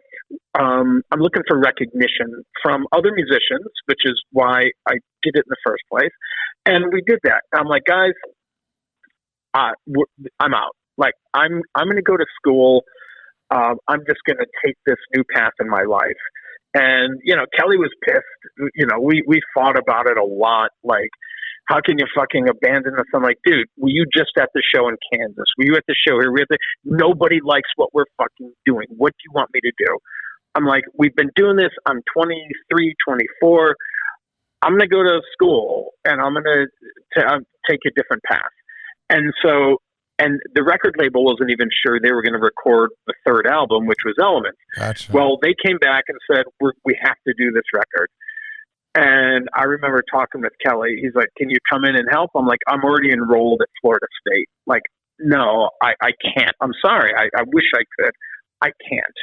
recognition from other musicians, which is why I did it in the first place, And we did that. I'm like, guys, I'm out. Like, I'm going to go to school. I'm just going to take this new path in my life. And, Kelly was pissed. We fought about it a lot. Like, how can you fucking abandon us? I'm like, dude, were you just at the show in Kansas? Were you at the show here? Nobody likes what we're fucking doing. What do you want me to do? I'm like, we've been doing this. I'm 23, 24. I'm going to go to school and I'm going to take a different path. And the record label wasn't even sure they were going to record the third album, which was Elements. Gotcha. Well, they came back and said, we have to do this record. And I remember talking with Kelly. He's like, can you come in and help? I'm like, I'm already enrolled at Florida State. Like, no, I can't. I'm sorry. I wish I could. I can't.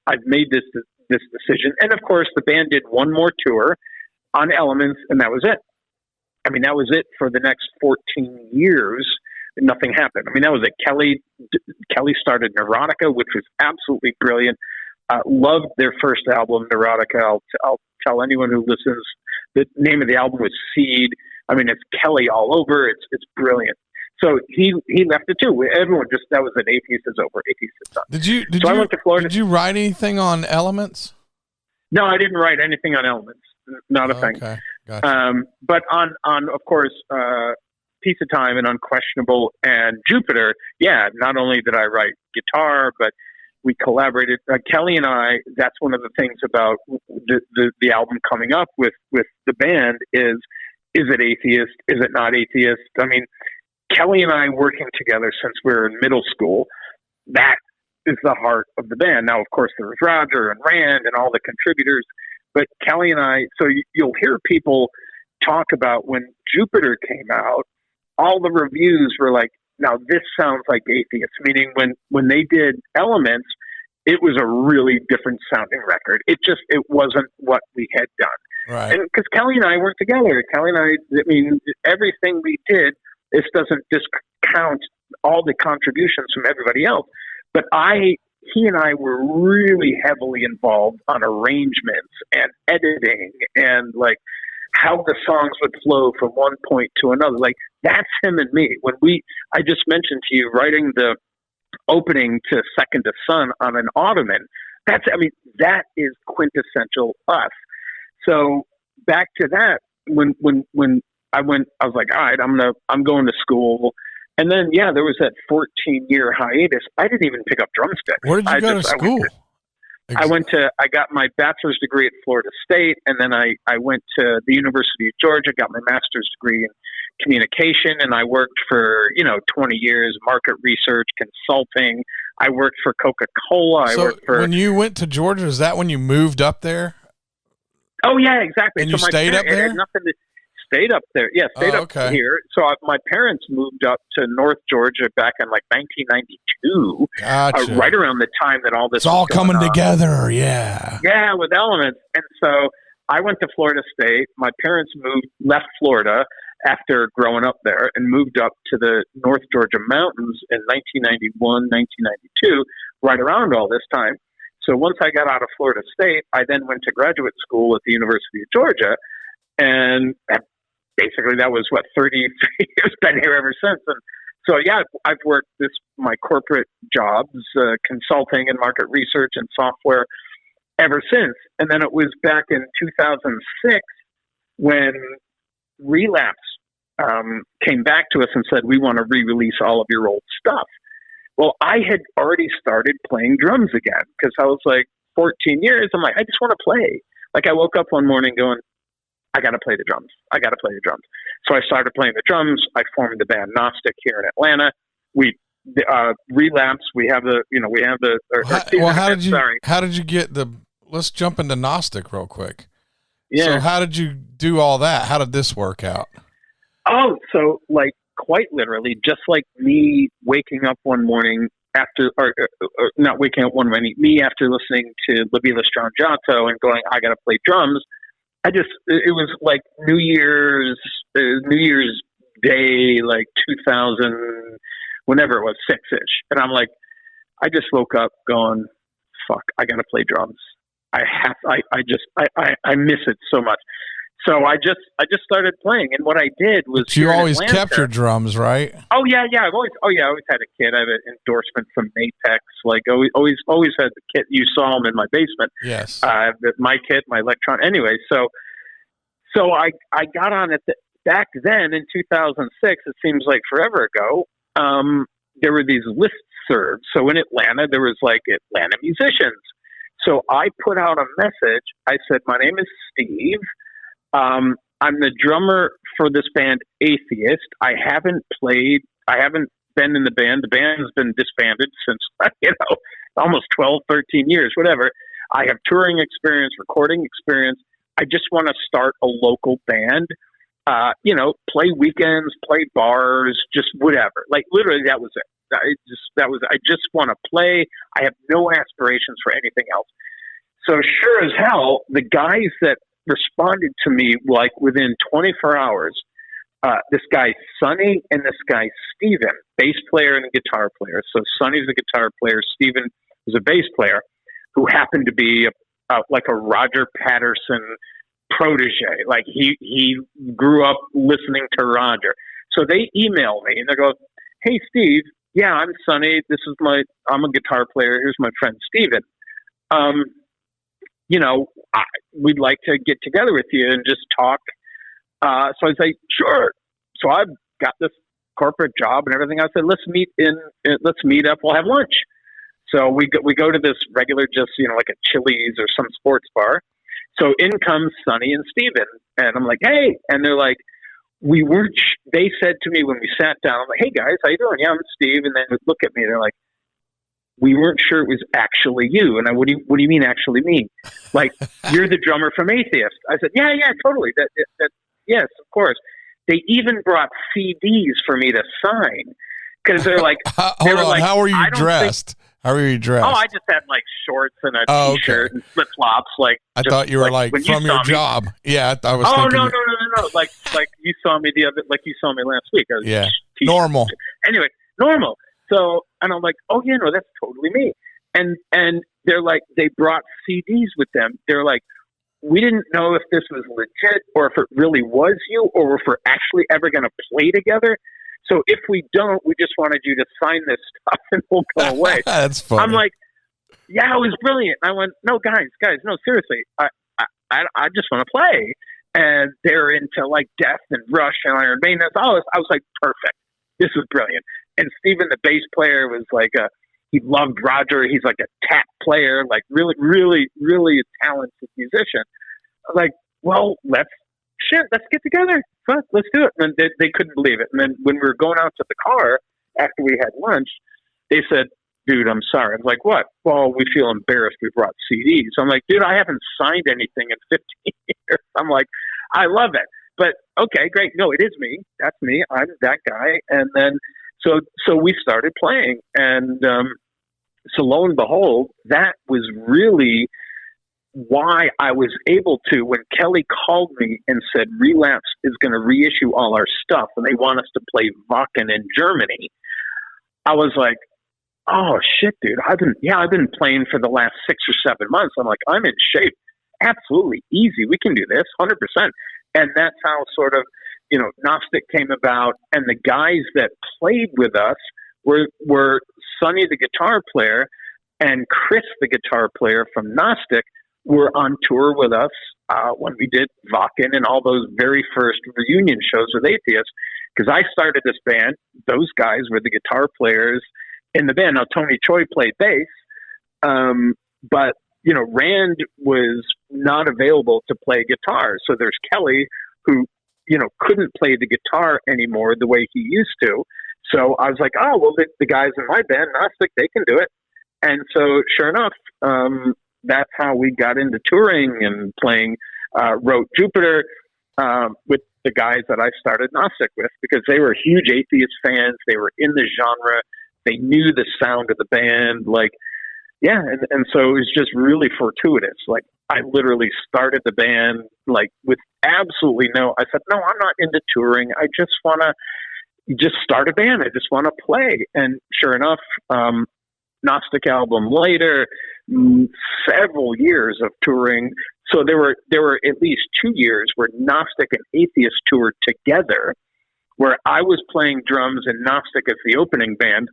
I've made this decision. And of course, the band did one more tour on Elements, and that was it. I mean, that was it for the next 14 years. Nothing happened. I mean, that was it. Kelly started Neurotica, which was absolutely brilliant. Loved their first album, Neurotica. I'll tell anyone who listens, the name of the album was Seed. I mean, it's Kelly all over. It's brilliant. So he left it too. Everyone that was an Atheist is over. Atheist is done. I went to Florida. Did you write anything on Elements? No, I didn't write anything on Elements. Not a thing. Okay. Gotcha. But on of course, Piece of Time and Unquestionable and Jupiter, yeah, not only did I write guitar, but we collaborated. Kelly and I, that's one of the things about the album coming up with the band is it atheist? Is it not atheist? I mean, Kelly and I working together since we were in middle school, that is the heart of the band. Now, of course, there was Roger and Rand and all the contributors, but Kelly and I, so you'll hear people talk about when Jupiter came out, all the reviews were like, now this sounds like Atheist, meaning when they did Elements, it was a really different sounding record. It wasn't what we had done. Right. And because Kelly and I weren't together, Kelly and I mean, everything we did, this doesn't discount all the contributions from everybody else. But he and I were really heavily involved on arrangements and editing and like how the songs would flow from one point to another. Like that's him and me. I just mentioned to you writing the opening to Second to Sun on an Ottoman. That is quintessential us. So back to that, when I was like, all right, I'm going to school. And then, yeah, there was that 14-year hiatus. I didn't even pick up drumsticks. Where did you go to school? I got my bachelor's degree at Florida State, and then I went to the University of Georgia, got my master's degree in communication, and I worked for, 20 years, market research, consulting. I worked for Coca-Cola. When you went to Georgia, is that when you moved up there? Oh, yeah, exactly. And you stayed up there? Stayed up there. Yeah, stayed up here. So my parents moved up to North Georgia back in like 1992. Gotcha. Right around the time that all this was all coming together. Yeah. Yeah, with Elements. And so I went to Florida State. My parents left Florida after growing up there and moved up to the North Georgia mountains in 1991, 1992, right around all this time. So once I got out of Florida State, I then went to graduate school at the University of Georgia. And basically that was 33 years, been here ever since. And so, yeah, I've worked my corporate jobs, consulting and market research and software ever since. And then it was back in 2006 when R.A.V.A.G.E came back to us and said, we want to re-release all of your old stuff. Well, I had already started playing drums again because I was like 14 years. I'm like, I just want to play. Like I woke up one morning going, I got to play the drums. I got to play the drums. So I started playing the drums. I formed the band Gnostic here in Atlanta. Relapse. We have how did you get let's jump into Gnostic real quick. Yeah. So how did you do all that? How did this work out? Oh, so like quite literally, just like me waking up one morning after, or not waking up one morning, me after listening to La Villa Strangiato and going, I got to play drums. It was like New Year's Day, like 2000, whenever it was, 6-ish. And I'm like, I just woke up going, fuck, I got to play drums. I miss it so much. So I just started playing, and what I did was But you always kept your drums, right? Oh yeah. I always had a kit. I have an endorsement from Matex. Like always had the kit. You saw them in my basement. Yes. My kit, my Electron. Anyway, so I got on it back then in 2006. It seems like forever ago. There were these listservs. So in Atlanta, there was like Atlanta musicians. So I put out a message. I said, "My name is Steve. I'm the drummer for this band, Atheist. I haven't been in the band. The band has been disbanded since, almost 12, 13 years, whatever. I have touring experience, recording experience. I just want to start a local band, play weekends, play bars, just whatever. Like literally that was it. I just want to play. I have no aspirations for anything else." So sure as hell, the guys that responded to me like within 24 hours. This guy Sonny and this guy Steven, bass player and a guitar player. So Sonny's a guitar player, Steven was a bass player who happened to be like a Roger Patterson protege. Like he grew up listening to Roger. So they email me and they go, "Hey Steve, yeah, I'm Sonny. I'm a guitar player. Here's my friend Steven. We'd like to get together with you and just talk." So I say, "Sure." So I've got this corporate job and everything. I said, let's meet up. We'll have lunch. So we go to this regular, just, like a Chili's or some sports bar. So in comes Sonny and Steven. And I'm like, "Hey," and they're like, they said to me when we sat down, I'm like, "Hey guys, how you doing?" "Yeah, I'm Steve." And then they look at me, they're like, "We weren't sure it was actually you." And I, what do you mean actually me? Like, "You're the drummer from Atheist." I said, yeah, totally. That, yes, of course. They even brought CDs for me to sign because they're like, hold on. How were you dressed? How were you dressed? Oh, I just had like shorts and a t-shirt and flip flops. Like, I thought you were like from your job. Yeah, I was. Oh no. Like you saw me you saw me last week. I was t-shirt. Normal. Anyway, normal. So, and I'm like, "Oh yeah, no, that's totally me." And they're like, they brought CDs with them. They're like, "We didn't know if this was legit or if it really was you or if we're actually ever going to play together. So if we don't, we just wanted you to sign this stuff and we'll go away." That's funny. I'm like, "Yeah, it was brilliant." I went, "No, guys, no, seriously. I just want to play." And they're into like Death and Rush and Iron Maiden. I was like, perfect. This was brilliant. And Steven, the bass player, was like he loved Roger. He's like a tap player, like really, really, really a talented musician. I was like, "Well, let's get together. Let's do it." And they couldn't believe it. And then when we were going out to the car after we had lunch, they said, "Dude, I'm sorry." I was like, "What?" "Well, we feel embarrassed. We brought CDs." I'm like, "Dude, I haven't signed anything in 15 years. I'm like, "I love it." But okay, great. No, it is me. That's me. I'm that guy. And then, so we started playing. And so lo and behold, that was really why I was able to, when Kelly called me and said, Relapse is going to reissue all our stuff and they want us to play Wacken in Germany, I was like, "Oh shit, dude. I've been playing for the last 6 or 7 months. I'm like, I'm in shape. Absolutely easy. We can do this 100%. And that's how sort of, Gnostic came about. And the guys that played with us were Sonny, the guitar player, and Chris, the guitar player from Gnostic, were on tour with us when we did Wacken and all those very first reunion shows with Atheists. Because I started this band. Those guys were the guitar players in the band. Now, Tony Choi played bass, but, Rand was not available to play guitar. So there's Kelly, who, couldn't play the guitar anymore the way he used to. So I was like, "Oh, well, the guys in my band, Gnostic, they can do it." And so sure enough, that's how we got into touring and playing Wrote Jupiter with the guys that I started Gnostic with, because they were huge Atheist fans. They were in the genre. They knew the sound of the band. Like, yeah. And so it was just really fortuitous. Like, I literally started the band, like, with absolutely I said, "No, I'm not into touring. I just want to just start a band. I just want to play." And sure enough, Gnostic album later, several years of touring, So there were at least 2 years where Gnostic and Atheist toured together, where I was playing drums and Gnostic as the opening band,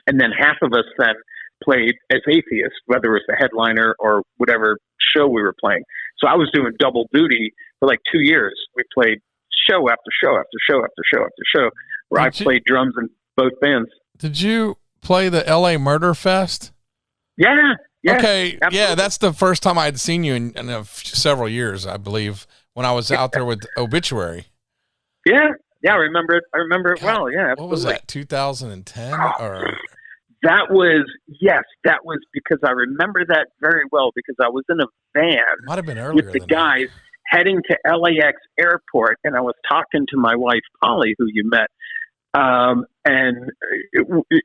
and then half of us then played as Atheist, whether it was the headliner or whatever show we were playing. So I was doing double duty for like 2 years. We played show after show after show after show after show, where I played drums in both bands. Did you play the LA Murder Fest? Yeah. Okay. Absolutely. Yeah. That's the first time I had seen you in several years, I believe, when I was out there with Obituary. Yeah. I remember it. Well. Yeah. Absolutely. What was that? 2010 or? That was because I remember that very well, because I was in a van Might have been earlier with the guys heading to LAX airport, and I was talking to my wife, Polly, who you met. And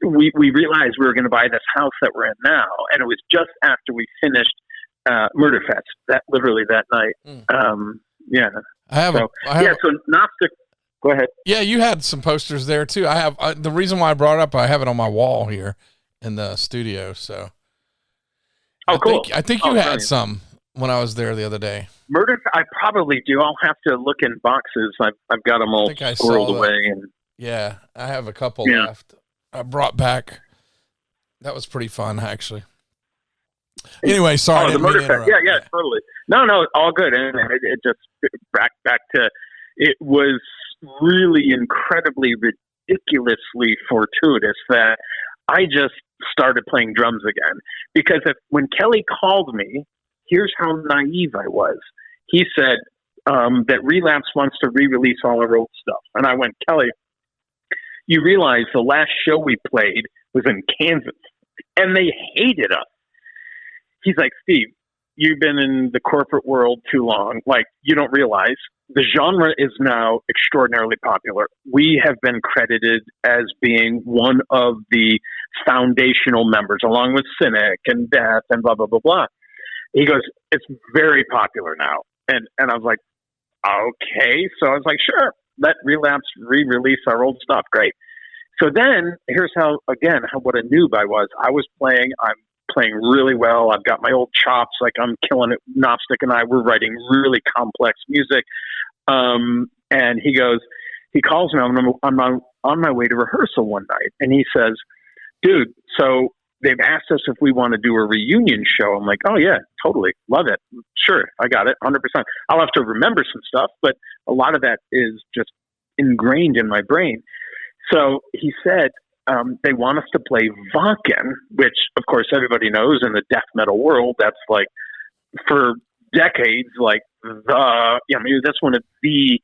we realized we were going to buy this house that we're in now. And it was just after we finished, Murder Fest, literally that night. Yeah. So Gnostic, go ahead. Yeah. You had some posters there too. I have, the reason why I brought it up, I have it on my wall here in the studio. So cool. I think you had some when I was there the other day. Murder, I probably do. I'll have to look in boxes. I've got them all squirreled away. And yeah, I have a couple left. I brought back. That was pretty fun, actually. Anyway, sorry. The Murder Fest. Yeah, totally. No, all good. And it just back to, it was really incredibly ridiculously fortuitous that I just started playing drums again. Because when Kelly called me, here's how naive I was. He said that Relapse wants to re-release all our old stuff. And I went, Kelly, you realize the last show we played was in Kansas, and they hated us. He's like, Steve, you've been in the corporate world too long. Like, you don't realize the genre is now extraordinarily popular. We have been credited as being one of the foundational members, along with Cynic and Death and blah, blah, blah, blah. He goes, it's very popular now. And I was like, okay. So I was like, sure, let Relapse re-release our old stuff. Great. So then here's what a noob I was. I'm playing really well. I've got my old chops. Like, I'm killing it. Gnostic and I were writing really complex music. And he calls me. I'm on my way to rehearsal one night, and he says, dude, so they've asked us if we want to do a reunion show. I'm like, oh yeah, totally. Love it. Sure. I got it. 100%. I'll have to remember some stuff, but a lot of that is just ingrained in my brain. So he said, they want us to play Wacken, which of course everybody knows in the death metal world. That's like, for decades, like that's one of the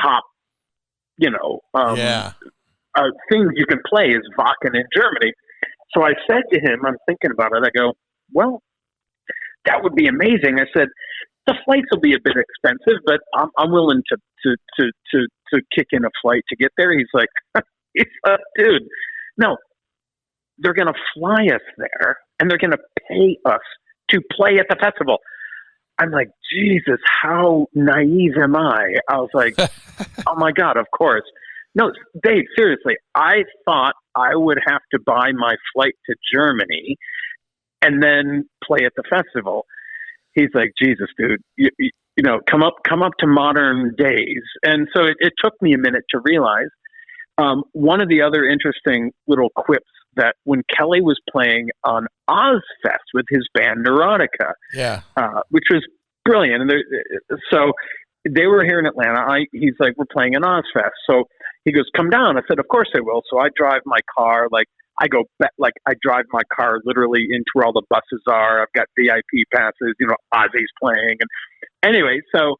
top, things you can play is Wacken in Germany. So I said to him, I'm thinking about it. I go, well, that would be amazing. I said, the flights will be a bit expensive, but I'm willing to kick in a flight to get there. He's like, dude, no, they're going to fly us there and they're going to pay us to play at the festival. I'm like, Jesus, how naive am I? I was like, oh my God, of course. No, Dave, seriously, I thought I would have to buy my flight to Germany and then play at the festival. He's like, Jesus, dude, come up to modern days. And so it took me a minute to realize. One of the other interesting little quips that when Kelly was playing on Ozfest with his band Neurotica, which was brilliant. And so they were here in Atlanta. He's like, we're playing an Ozfest. So he goes, come down. I said, of course I will. So I drive my car, I drive my car literally into where all the buses are. I've got VIP passes, Ozzy's playing. And anyway, so,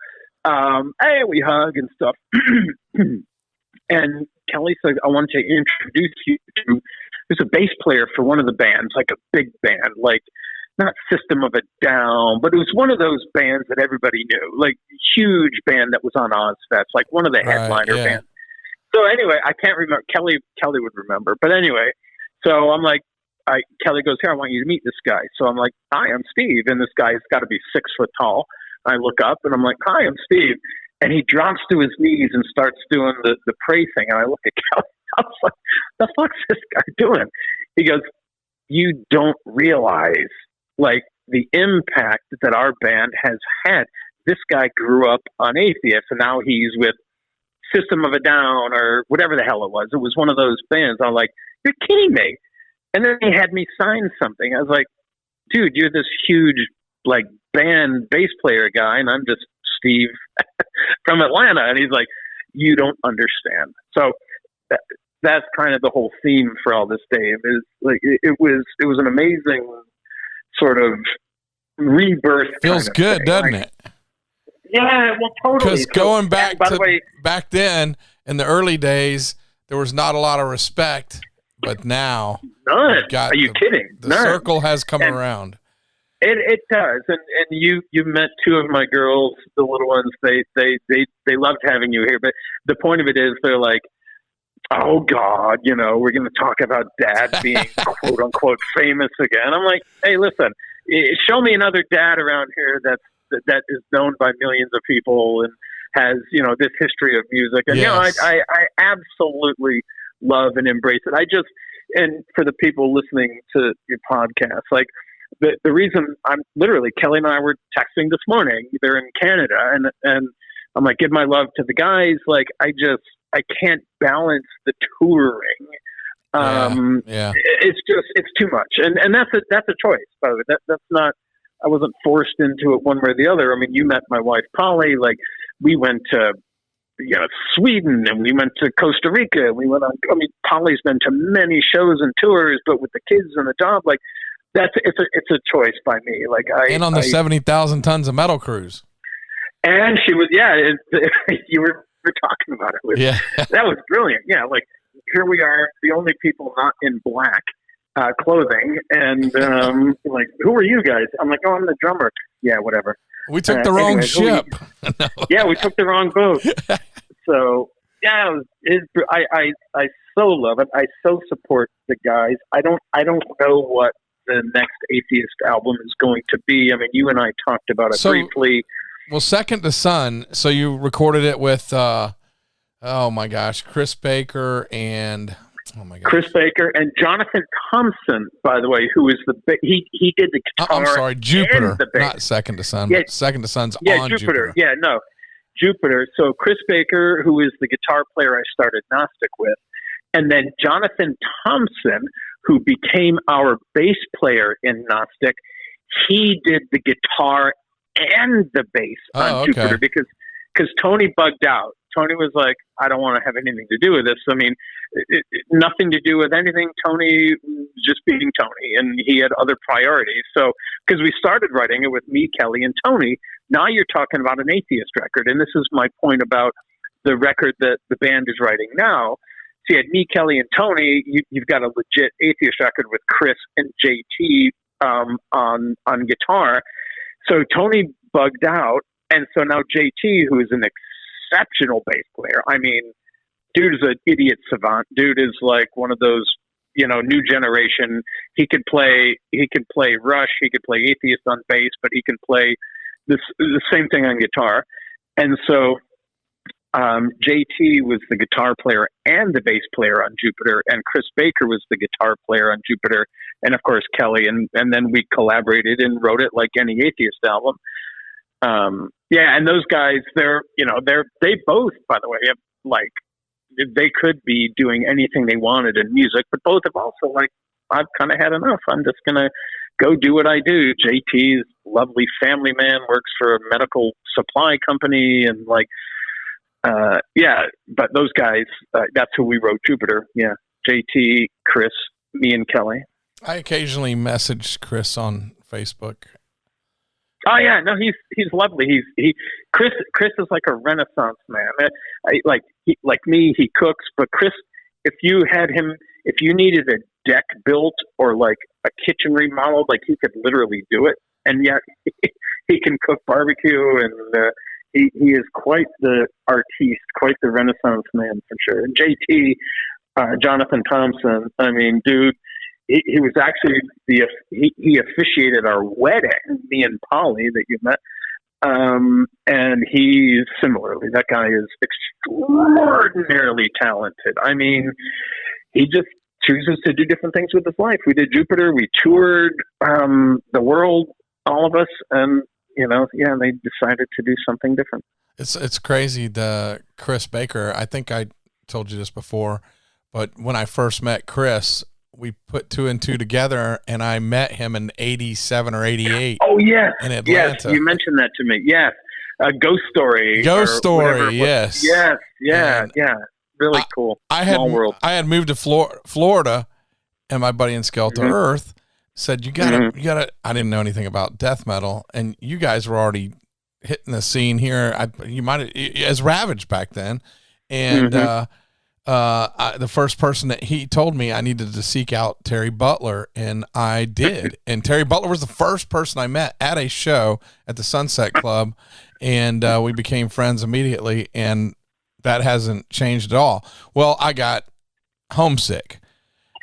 hey, we hug and stuff. And Kelly said, I want to introduce you to, there's a bass player for one of the bands, like a big band, like not System of a Down, but it was one of those bands that everybody knew, like huge band that was on Ozfest, like one of the headliner bands. So anyway, I can't remember. Kelly would remember. But anyway, so I'm like, Kelly goes, here, I want you to meet this guy. So I'm like, hi, I'm Steve. And this guy's got to be 6 foot tall. I look up and I'm like, hi, I'm Steve. And he drops to his knees and starts doing the pray thing. And I look at Kelly. I was like, the fuck's this guy doing? He goes, you don't realize, like, the impact that our band has had. This guy grew up on Atheist, and now he's with System of a Down or whatever the hell it was. It was one of those bands. I'm like, you're kidding me. And then he had me sign something. I was like, dude, you're this huge like band bass player guy, and I'm just Steve from Atlanta. And he's like, you don't understand. So that's kind of the whole theme for all this, Dave. Is like it was an amazing sort of rebirth. Feels good, doesn't it? Yeah, well, totally. Because going back back then in the early days, there was not a lot of respect, but now none. Are you kidding? The circle has come around. It does, and you met two of my girls, the little ones. They loved having you here, but the point of it is they're like, oh God, we're going to talk about Dad being quote unquote famous again. I'm like, hey, listen, show me another dad around here that is known by millions of people and has, this history of music. And, yes. I absolutely love and embrace it. And for the people listening to your podcast, like the reason Kelly and I were texting this morning, they're in Canada, and I'm like, give my love to the guys. Like, I can't balance the touring. It's too much. And that's a choice, by the way. That's not, I wasn't forced into it one way or the other. I mean, you met my wife, Polly. Like, we went to, Sweden, and we went to Costa Rica. Polly's been to many shows and tours, but with the kids and the job, like, it's a choice by me. Like, and on the 70,000 tons of metal cruise. And she was, you were talking about it. That was brilliant. Yeah. Like, here we are, the only people not in black clothing, and like, who are you guys? I'm like, oh, I'm the drummer. Yeah, whatever. We took the wrong ship. Yeah, we took the wrong boat. So yeah, I so love it. I so support the guys. I don't know what the next Atheist album is going to be. I mean, you and I talked about it briefly. Well, Second to Sun. So you recorded it with oh my gosh, Chris Baker and. Oh my God. Chris Baker and Jonathan Thompson, by the way, who is he did the guitar. I'm sorry, Jupiter, not Second to Sun. Yeah, Second to Sun's on Jupiter. Yeah, no, Jupiter. So Chris Baker, who is the guitar player I started Gnostic with, and then Jonathan Thompson, who became our bass player in Gnostic. He did the guitar and the bass on Jupiter because Tony bugged out. Tony was like, I don't want to have anything to do with this. I mean, nothing to do with anything. Tony just being Tony, and he had other priorities. So, because we started writing it with me, Kelly, and Tony, now you're talking about an Atheist record. And this is my point about the record that the band is writing now. So you had me, Kelly, and Tony. You've got a legit Atheist record with Chris and JT on guitar. So Tony bugged out, and so now JT, who is an exceptional bass player. I mean, dude is an idiot savant. Dude is like one of those, new generation. He could play Rush. He could play Atheist on bass, but he can play the same thing on guitar. And so JT was the guitar player and the bass player on Jupiter, and Chris Baker was the guitar player on Jupiter, and of course Kelly. And then we collaborated and wrote it like any Atheist album. And those guys, they both, by the way, have like, they could be doing anything they wanted in music, but both have also like, I've kind of had enough. I'm just going to go do what I do. JT's lovely family man, works for a medical supply company, and like, but those guys, that's who we wrote Jupiter. Yeah. JT, Chris, me, and Kelly. I occasionally message Chris on Facebook. Oh yeah, no, he's lovely. Chris is like a Renaissance man. Like me, he cooks, but Chris, if you needed a deck built or like a kitchen remodeled, like he could literally do it. And yet he can cook barbecue, and he is quite the artiste, quite the Renaissance man for sure. And JT, Jonathan Thompson, I mean, dude. He was actually he officiated our wedding, me and Polly that you met, and he's similarly, that guy is extraordinarily talented. I mean, he just chooses to do different things with his life. We did Jupiter, we toured the world all of us, and they decided to do something different. It's crazy. The Chris Baker, I think I told you this before, but when I first met Chris, we put 2 and 2 together, and I met him in 87 or 88. Oh, yes. In Atlanta. Yes, you mentioned that to me. Yes. Ghost Story. Yes. Yes. Yeah. And yeah. Really cool. Small world. I had moved to Florida, and my buddy in Skeletal Earth said, you gotta, I didn't know anything about death metal, and you guys were already hitting the scene here. You might as R.A.V.A.G.E back then. And, the first person that he told me I needed to seek out Terry Butler, and I did. And Terry Butler was the first person I met at a show at the Sunset Club, and we became friends immediately, and that hasn't changed at all. Well, I got homesick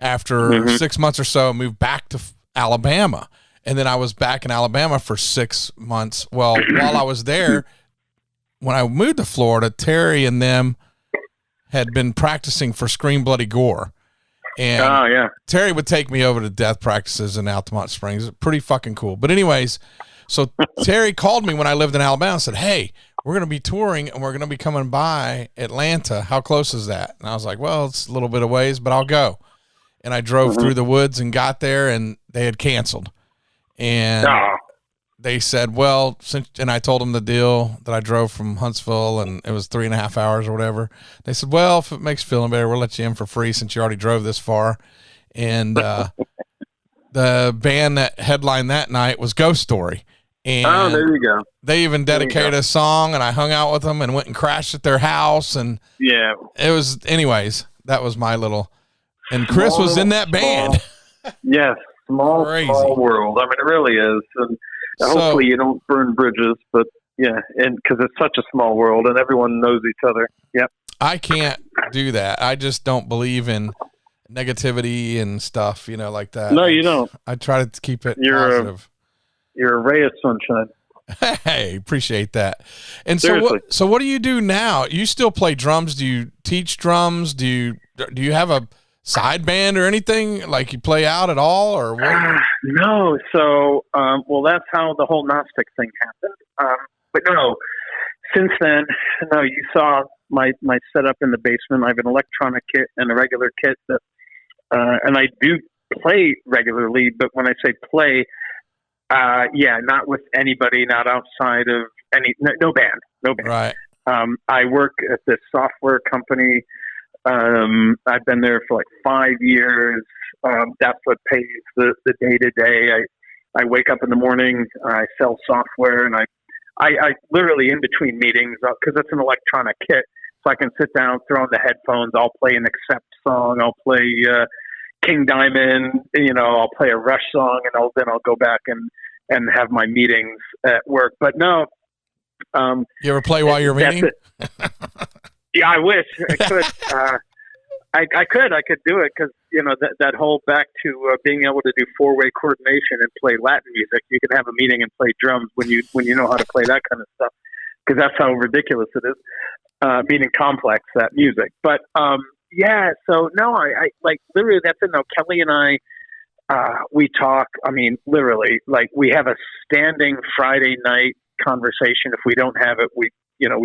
after 6 months or so, moved back to Alabama, and then I was back in Alabama for 6 months. Well, while I was there, when I moved to Florida, Terry and them had been practicing for Scream Bloody Gore. And Terry would take me over to death practices in Altamont Springs. Pretty fucking cool. But anyways, so Terry called me when I lived in Alabama and said, hey, we're going to be touring and we're going to be coming by Atlanta. How close is that? And I was like, well, it's a little bit of ways, but I'll go. And I drove through the woods and got there, and they had canceled. And they said, well, and I told them the deal that I drove from Huntsville, and it was 3.5 hours or whatever. They said, well, if it makes you feel better, we'll let you in for free since you already drove this far. And the band that headlined that night was Ghost Story. And there you go. They even dedicated a song, and I hung out with them and went and crashed at their house. And it was, anyways, that was my little, and Chris was in that band. Yes. Small world. I mean, it really is. And hopefully you don't burn bridges, but yeah, and because it's such a small world and everyone knows each other. Yep. I can't do that. I just don't believe in negativity and stuff, like that. No, you don't. I try to keep it positive. You're a ray of sunshine. Hey, appreciate that. And seriously. So what do you do now? You still play drums? Do you teach drums? Do you have a side band or anything, like you play out at all, or what? No. So, well, that's how the whole Gnostic thing happened. But no, since then, no, you saw my setup in the basement. I have an electronic kit and a regular kit that, and I do play regularly, but when I say play, not with anybody, not outside of no band. Right. I work at this software company. I've been there for like 5 years. That's what pays the day to day. I wake up in the morning, I sell software, and I literally in between meetings, because it's an electronic kit, so I can sit down, throw on the headphones. I'll play an Accept song. I'll play King Diamond. I'll play a Rush song, and then I'll go back and have my meetings at work. But no. You ever play while you're meeting? Yeah, I wish I could. I could do it because that whole back to being able to do 4-way coordination and play Latin music. You can have a meeting and play drums when you know how to play that kind of stuff, because that's how ridiculous it is. Meaning complex, that music. But so no, I like literally that's it. No, Kelly and I we talk. I mean, literally, like we have a standing Friday night conversation. If we don't have it, we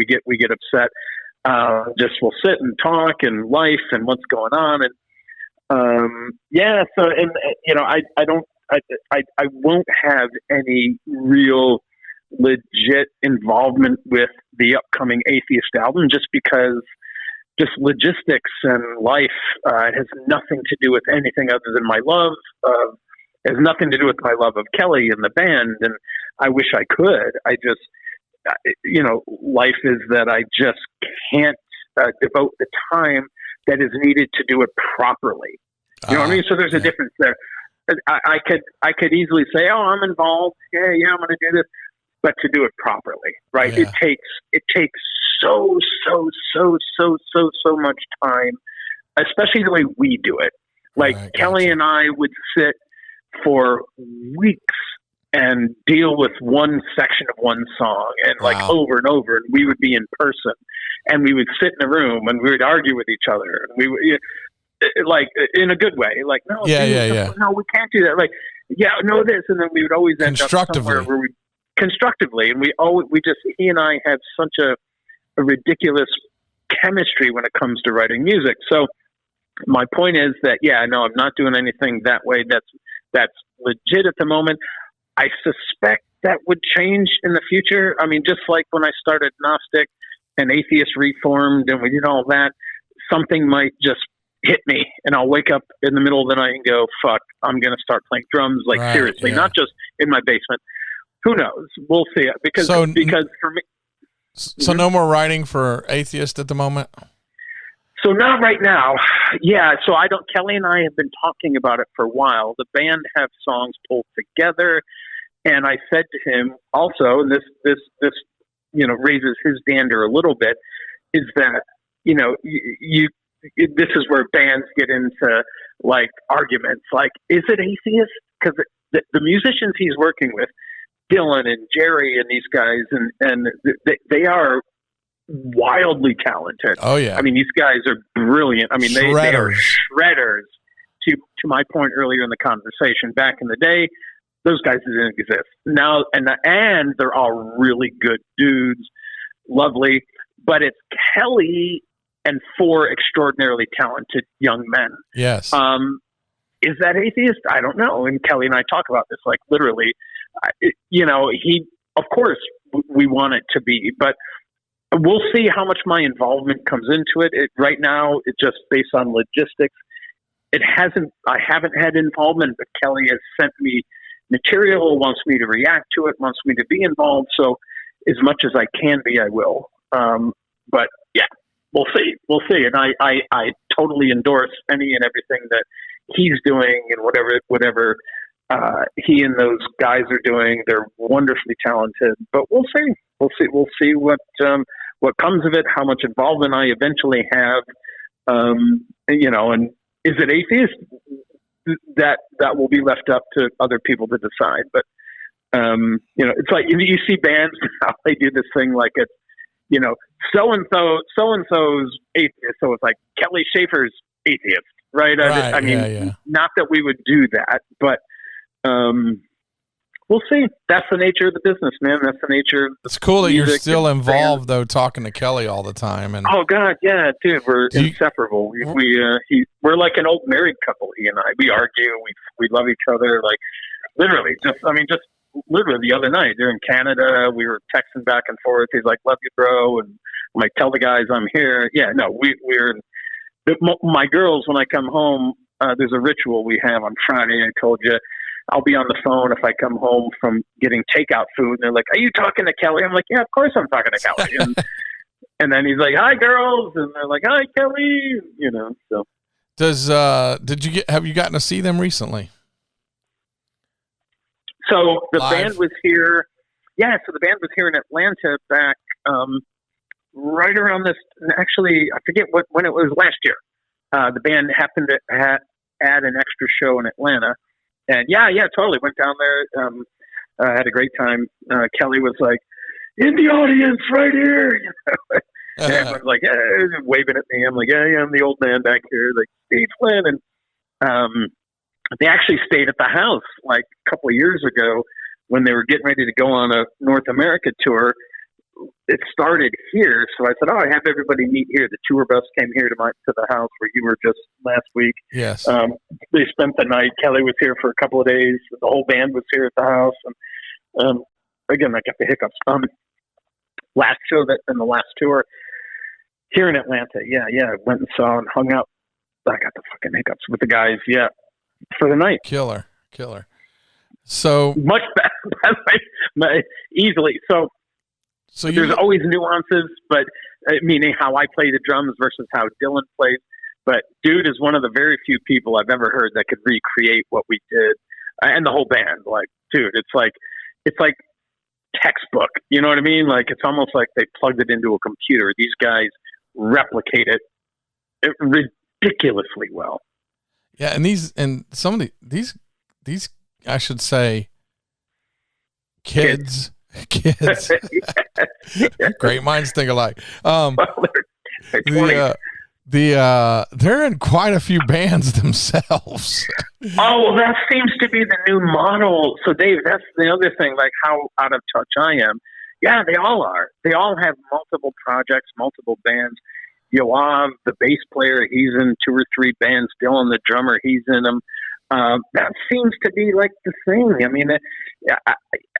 get upset. Just we'll sit and talk and life and what's going on, and I won't have any real legit involvement with the upcoming Atheist album, just because just logistics and life has nothing to do with anything other than my love. Has nothing to do with my love of Kelly and the band, and I wish I could. I just life is that I just can't devote the time that is needed to do it properly. You know what I mean? So there's a difference there. I could easily say, oh, I'm involved. Yeah, I'm going to do this. But to do it properly, right? Yeah. It takes so much time, especially the way we do it. Like right, Kelly and I would sit for weeks and deal with one section of one song and like over and over, and we would be in person and we would sit in a room and we would argue with each other, and we would like in a good way, like no, no, we can't do that. Like yeah, know this, and then we would always end up somewhere where we constructively, and he and I have such a ridiculous chemistry when it comes to writing music. So my point is that, yeah, no, I'm not doing anything that way. That's legit at the moment. I suspect that would change in the future. I mean, just like when I started Gnostic and Atheist reformed and we did all that, something might just hit me and I'll wake up in the middle of the night and go, fuck, I'm going to start playing drums. Like, right, seriously, not just in my basement. Who knows? We'll see it because for me. So no more writing for Atheist at the moment? So not right now. Yeah. So Kelly and I have been talking about it for a while. The band have songs pulled together. And I said to him also, and this, raises his dander a little bit, is that, this is where bands get into like arguments. Like, is it Atheist? Because the musicians he's working with, Dylan and Jerry and these guys, and they are wildly talented. Oh yeah. I mean, these guys are brilliant. I mean, they are shredders. To my point earlier in the conversation, back in the day, those guys didn't exist. Now, and they're all really good dudes, lovely. But it's Kelly and 4 extraordinarily talented young men. Yes. Is that Atheist? I don't know. And Kelly and I talk about this, like, literally. Of course, we want it to be, but we'll see how much my involvement comes into it. Right now, it's just based on logistics. I haven't had involvement, but Kelly has sent me material, wants me to react to it, wants me to be involved. So as much as I can be, I will. But yeah, we'll see. And I totally endorse any and everything that he's doing and whatever he and those guys are doing. They're wonderfully talented, but we'll see. We'll see what comes of it, how much involvement I eventually have. And is it Atheist? That will be left up to other people to decide. But, it's like, you see bands, how they do this thing, like it's, so-and-so's atheist. So it's like Kelly Schaefer's atheist, right? Right, I mean, not that we would do that, but, we'll see. That's the nature of the business, man. That's the nature of It's cool that you're still involved, though, talking to Kelly all the time. And oh God, yeah, dude, we're inseparable. We're like an old married couple. He and I. We argue. We love each other. Like literally, just literally the other night. They're in Canada. We were texting back and forth. He's like, "Love you, bro," and I'm like, "Tell the guys I'm here." Yeah, no, we're. My girls, when I come home, there's a ritual we have on Friday. I told you. I'll be on the phone if I come home from getting takeout food. And they're like, "Are you talking to Kelly?" I'm like, "Yeah, of course I'm talking to Kelly." And then he's like, "Hi, girls." And they're like, "Hi, Kelly." So have you gotten to see them recently? So the band was here. Yeah. So the band was here in Atlanta back, right around this, actually, I forget when it was last year. The band happened to add an extra show in Atlanta. And yeah, totally. Went down there, had a great time. Kelly was like, "In the audience right here." And everyone's like, waving at me. I'm like, yeah, I'm the old man back here. Like, Steve Flynn. And they actually stayed at the house like a couple of years ago when they were getting ready to go on a North America tour. It started here. So I said, I have everybody meet here. The tour bus came here to the house where you were just last week. Yes. They spent the night. Kelly was here for a couple of days. The whole band was here at the house. And again, I got the hiccups. Last show in the last tour here in Atlanta. Yeah. Went and saw and hung out. I got the fucking hiccups with the guys. Yeah. For the night. Killer. So much better. Easily. So there's always nuances, but meaning how I play the drums versus how Dylan plays. But dude is one of the very few people I've ever heard that could recreate what we did, and the whole band. Like, dude, it's like textbook. You know what I mean? Like, it's almost like they plugged it into a computer. These guys replicate it ridiculously well. Yeah, and some of these I should say kids. Great minds think alike. They're in quite a few bands themselves. Oh, well, that seems to be the new model. So, Dave, that's the other thing, like how out of touch I am. Yeah, they all are. They all have multiple projects, multiple bands. Yoav, the bass player, he's in 2 or 3 bands. Dylan, the drummer, he's in them. That seems to be like the thing. I mean,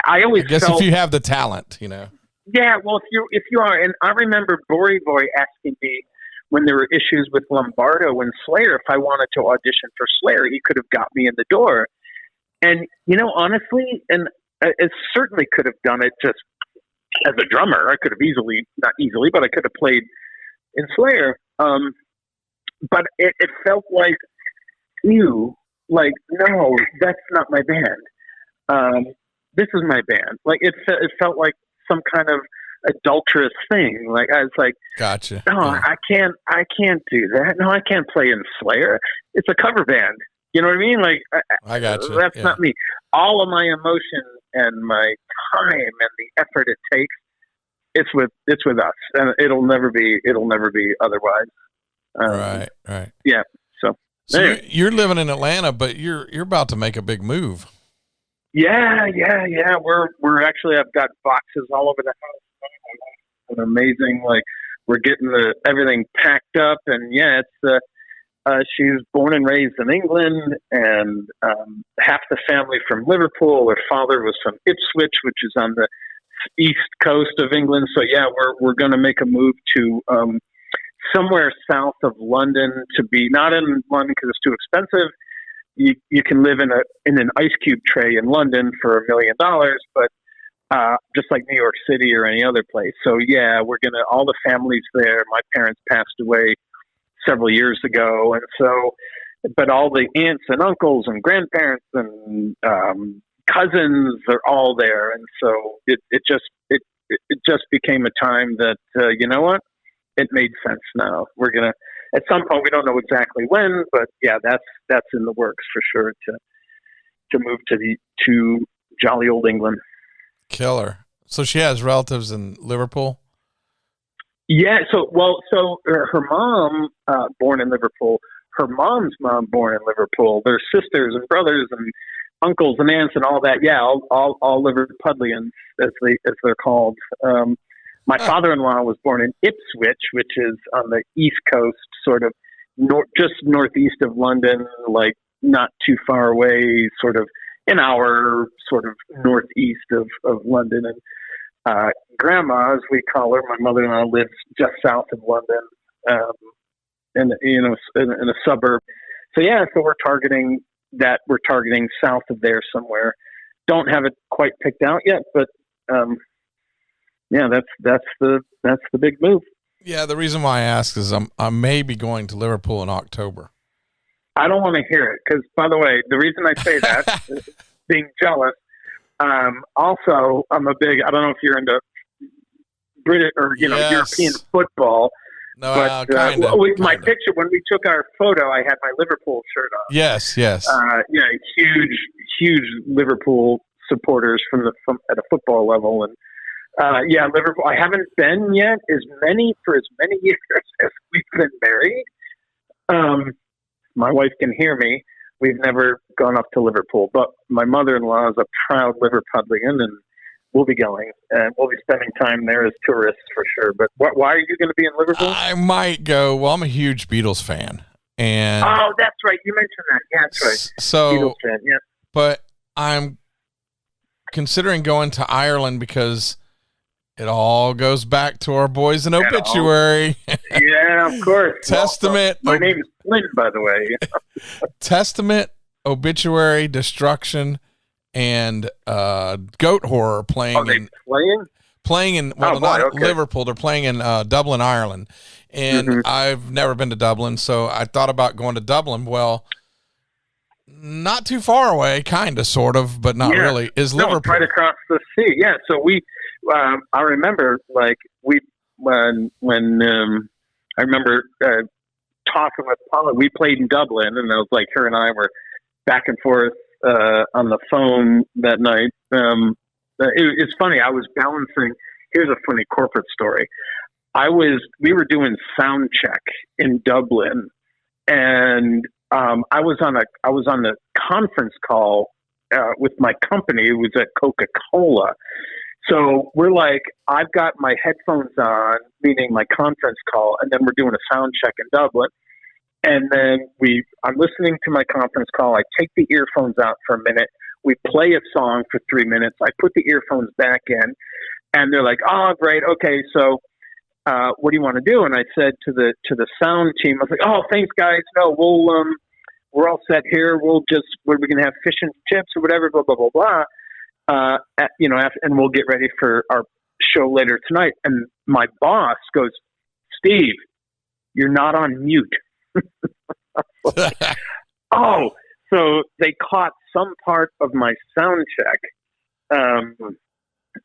I always guess felt, if you have the talent, Yeah, well, if you are, and I remember Boy asking me when there were issues with Lombardo and Slayer if I wanted to audition for Slayer, he could have got me in the door. And honestly, and I certainly could have done it just as a drummer. I could have not easily, but I could have played in Slayer. But it felt like, no, that's not my band. This is my band. Like it felt like some kind of adulterous thing. Like I was like, gotcha. No, yeah. I can't do that. No, I can't play in Slayer. It's a cover band. You know what I mean? Like I got you. That's not me. All of my emotion and my time and the effort it takes, it's with us, and it'll never be otherwise. Right. Yeah. So anyway. You're living in Atlanta, but you're about to make a big move. Yeah. We're actually, I've got boxes all over the house. It's amazing. Like we're getting everything packed up, and yeah, it's she was born and raised in England, and half the family from Liverpool. Her father was from Ipswich, which is on the east coast of England. So yeah, we're going to make a move to somewhere south of London, to be not in London because it's too expensive. You can live in an ice cube tray in London for $1 million, but just like New York City or any other place. So yeah, all the families there. My parents passed away several years ago, and so, but all the aunts and uncles and grandparents and cousins are all there, and so it just became a time that you know what, it made sense. Now we're gonna, at some point, we don't know exactly when, but yeah, that's in the works for sure to move to jolly old England. Killer. So she has relatives in Liverpool. Yeah. So her mom, born in Liverpool, her mom's mom born in Liverpool. Their sisters and brothers and uncles and aunts and all that. Yeah. All Liverpudlians as they're called. My father-in-law was born in Ipswich, which is on the east coast, sort of just northeast of London, like not too far away, sort of an hour, sort of northeast of London. And grandma, as we call her, my mother-in-law, lives just south of London, in a suburb. So yeah, so we're targeting south of there somewhere. Don't have it quite picked out yet, but yeah, that's the big move. Yeah, the reason why I ask is I may be going to Liverpool in October. I don't want to hear it because, by the way, the reason I say that is being jealous. Also, I don't know if you're into British or European football. No, but my picture when we took our photo, I had my Liverpool shirt on. Yes. Huge Liverpool supporters at a football level, and Liverpool. I haven't been yet for as many years as we've been married. My wife can hear me. We've never gone up to Liverpool, but my mother-in-law is a proud Liverpudlian, and we'll be going, and we'll be spending time there as tourists for sure. But why are you going to be in Liverpool? I might go. Well, I'm a huge Beatles fan, and that's right. You mentioned that. Yeah, that's right. So, Beatles fan, yeah. But I'm considering going to Ireland because it all goes back to our boys in Obituary. Yeah, of course. Testament. My name is Flynn, by the way. Testament, Obituary, Destruction, and Goat Horror playing. Are they playing in Liverpool. They're playing in Dublin, Ireland, and I've never been to Dublin, so I thought about going to Dublin. Well, not too far away, kind of, sort of, but not really. Is Liverpool right across the sea? Yeah. So I remember when I remember talking with Paula. We played in Dublin, and it was like her and I were back and forth on the phone that night. It's funny. I was balancing. Here's a funny corporate story. We were doing sound check in Dublin, and I was on a conference call with my company. It was at Coca-Cola. So we're like, I've got my headphones on, meaning my conference call, and then we're doing a sound check in Dublin. And then I'm listening to my conference call. I take the earphones out for a minute. We play a song for 3 minutes. I put the earphones back in, and they're like, "Oh, great. Okay. So, what do you want to do?" And I said to the sound team, I was like, "Oh, thanks guys. No, we're all set here. We're going to have fish and chips or whatever, blah, blah, blah, blah. And we'll get ready for our show later tonight." And my boss goes, "Steve, you're not on mute." Like, oh, so they caught some part of my sound check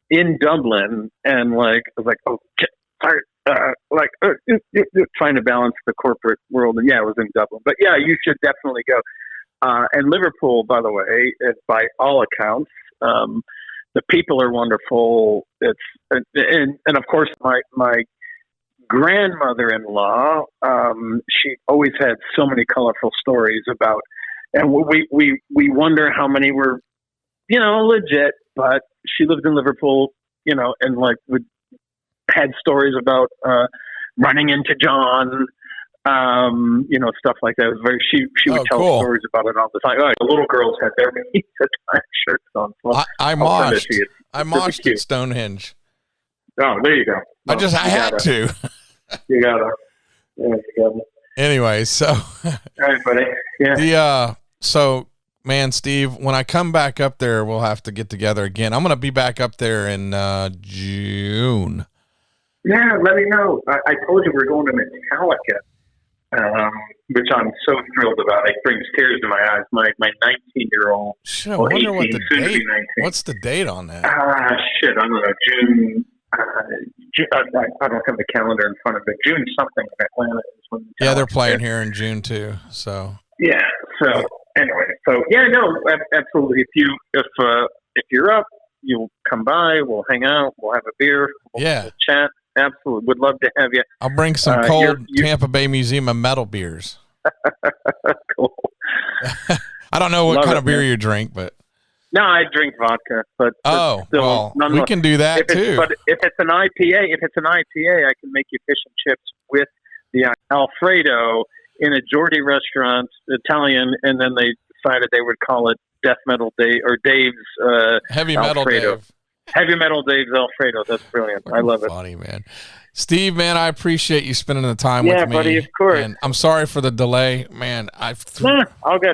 in Dublin, and like I was like, "Oh, sorry," trying to balance the corporate world. And yeah, it was in Dublin, but yeah, you should definitely go. And Liverpool, by the way, by all accounts, the people are wonderful. And of course my grandmother-in-law, she always had so many colorful stories about, and we wonder how many were, legit, but she lived in Liverpool, and like had stories about, running into John, stuff like that. It was she would tell stories about it all the time. Like, the little girls had their pizza time shirts on. So I moshed at Stonehenge. Oh, there you go. I had to. You gotta. Yeah, you gotta. Anyway, so. All right, buddy. Yeah. So, man, Steve, when I come back up there, we'll have to get together again. I'm going to be back up there in June. Yeah, let me know. I told you we're going to Metallica, which I'm so thrilled about. It brings tears to my eyes. My 19-year-old. Shit, I wonder 18, what the date. What's the date on that? I don't know. June. I don't have the calendar in front of me. June something in Atlanta is when. Yeah, they're playing here in June too. So. Yeah. So anyway, absolutely. If you're up, you'll come by. We'll hang out. We'll have a beer. We'll chat. Absolutely. Would love to have you. I'll bring some cold Tampa Bay Museum of Metal beers. Cool. I don't know what kind of beer you drink, but. No, I drink vodka, but still, we can do that too. But if it's an IPA, I can make you fish and chips with the Alfredo in a Geordie restaurant, Italian, and then they decided they would call it Death Metal Day or Dave's Heavy Metal Alfredo. Dave. Heavy Metal Dave's Alfredo. That's brilliant. I love it. Funny, man. Steve, man, I appreciate you spending the time with me. Yeah, buddy, of course. And I'm sorry for the delay, man. All good.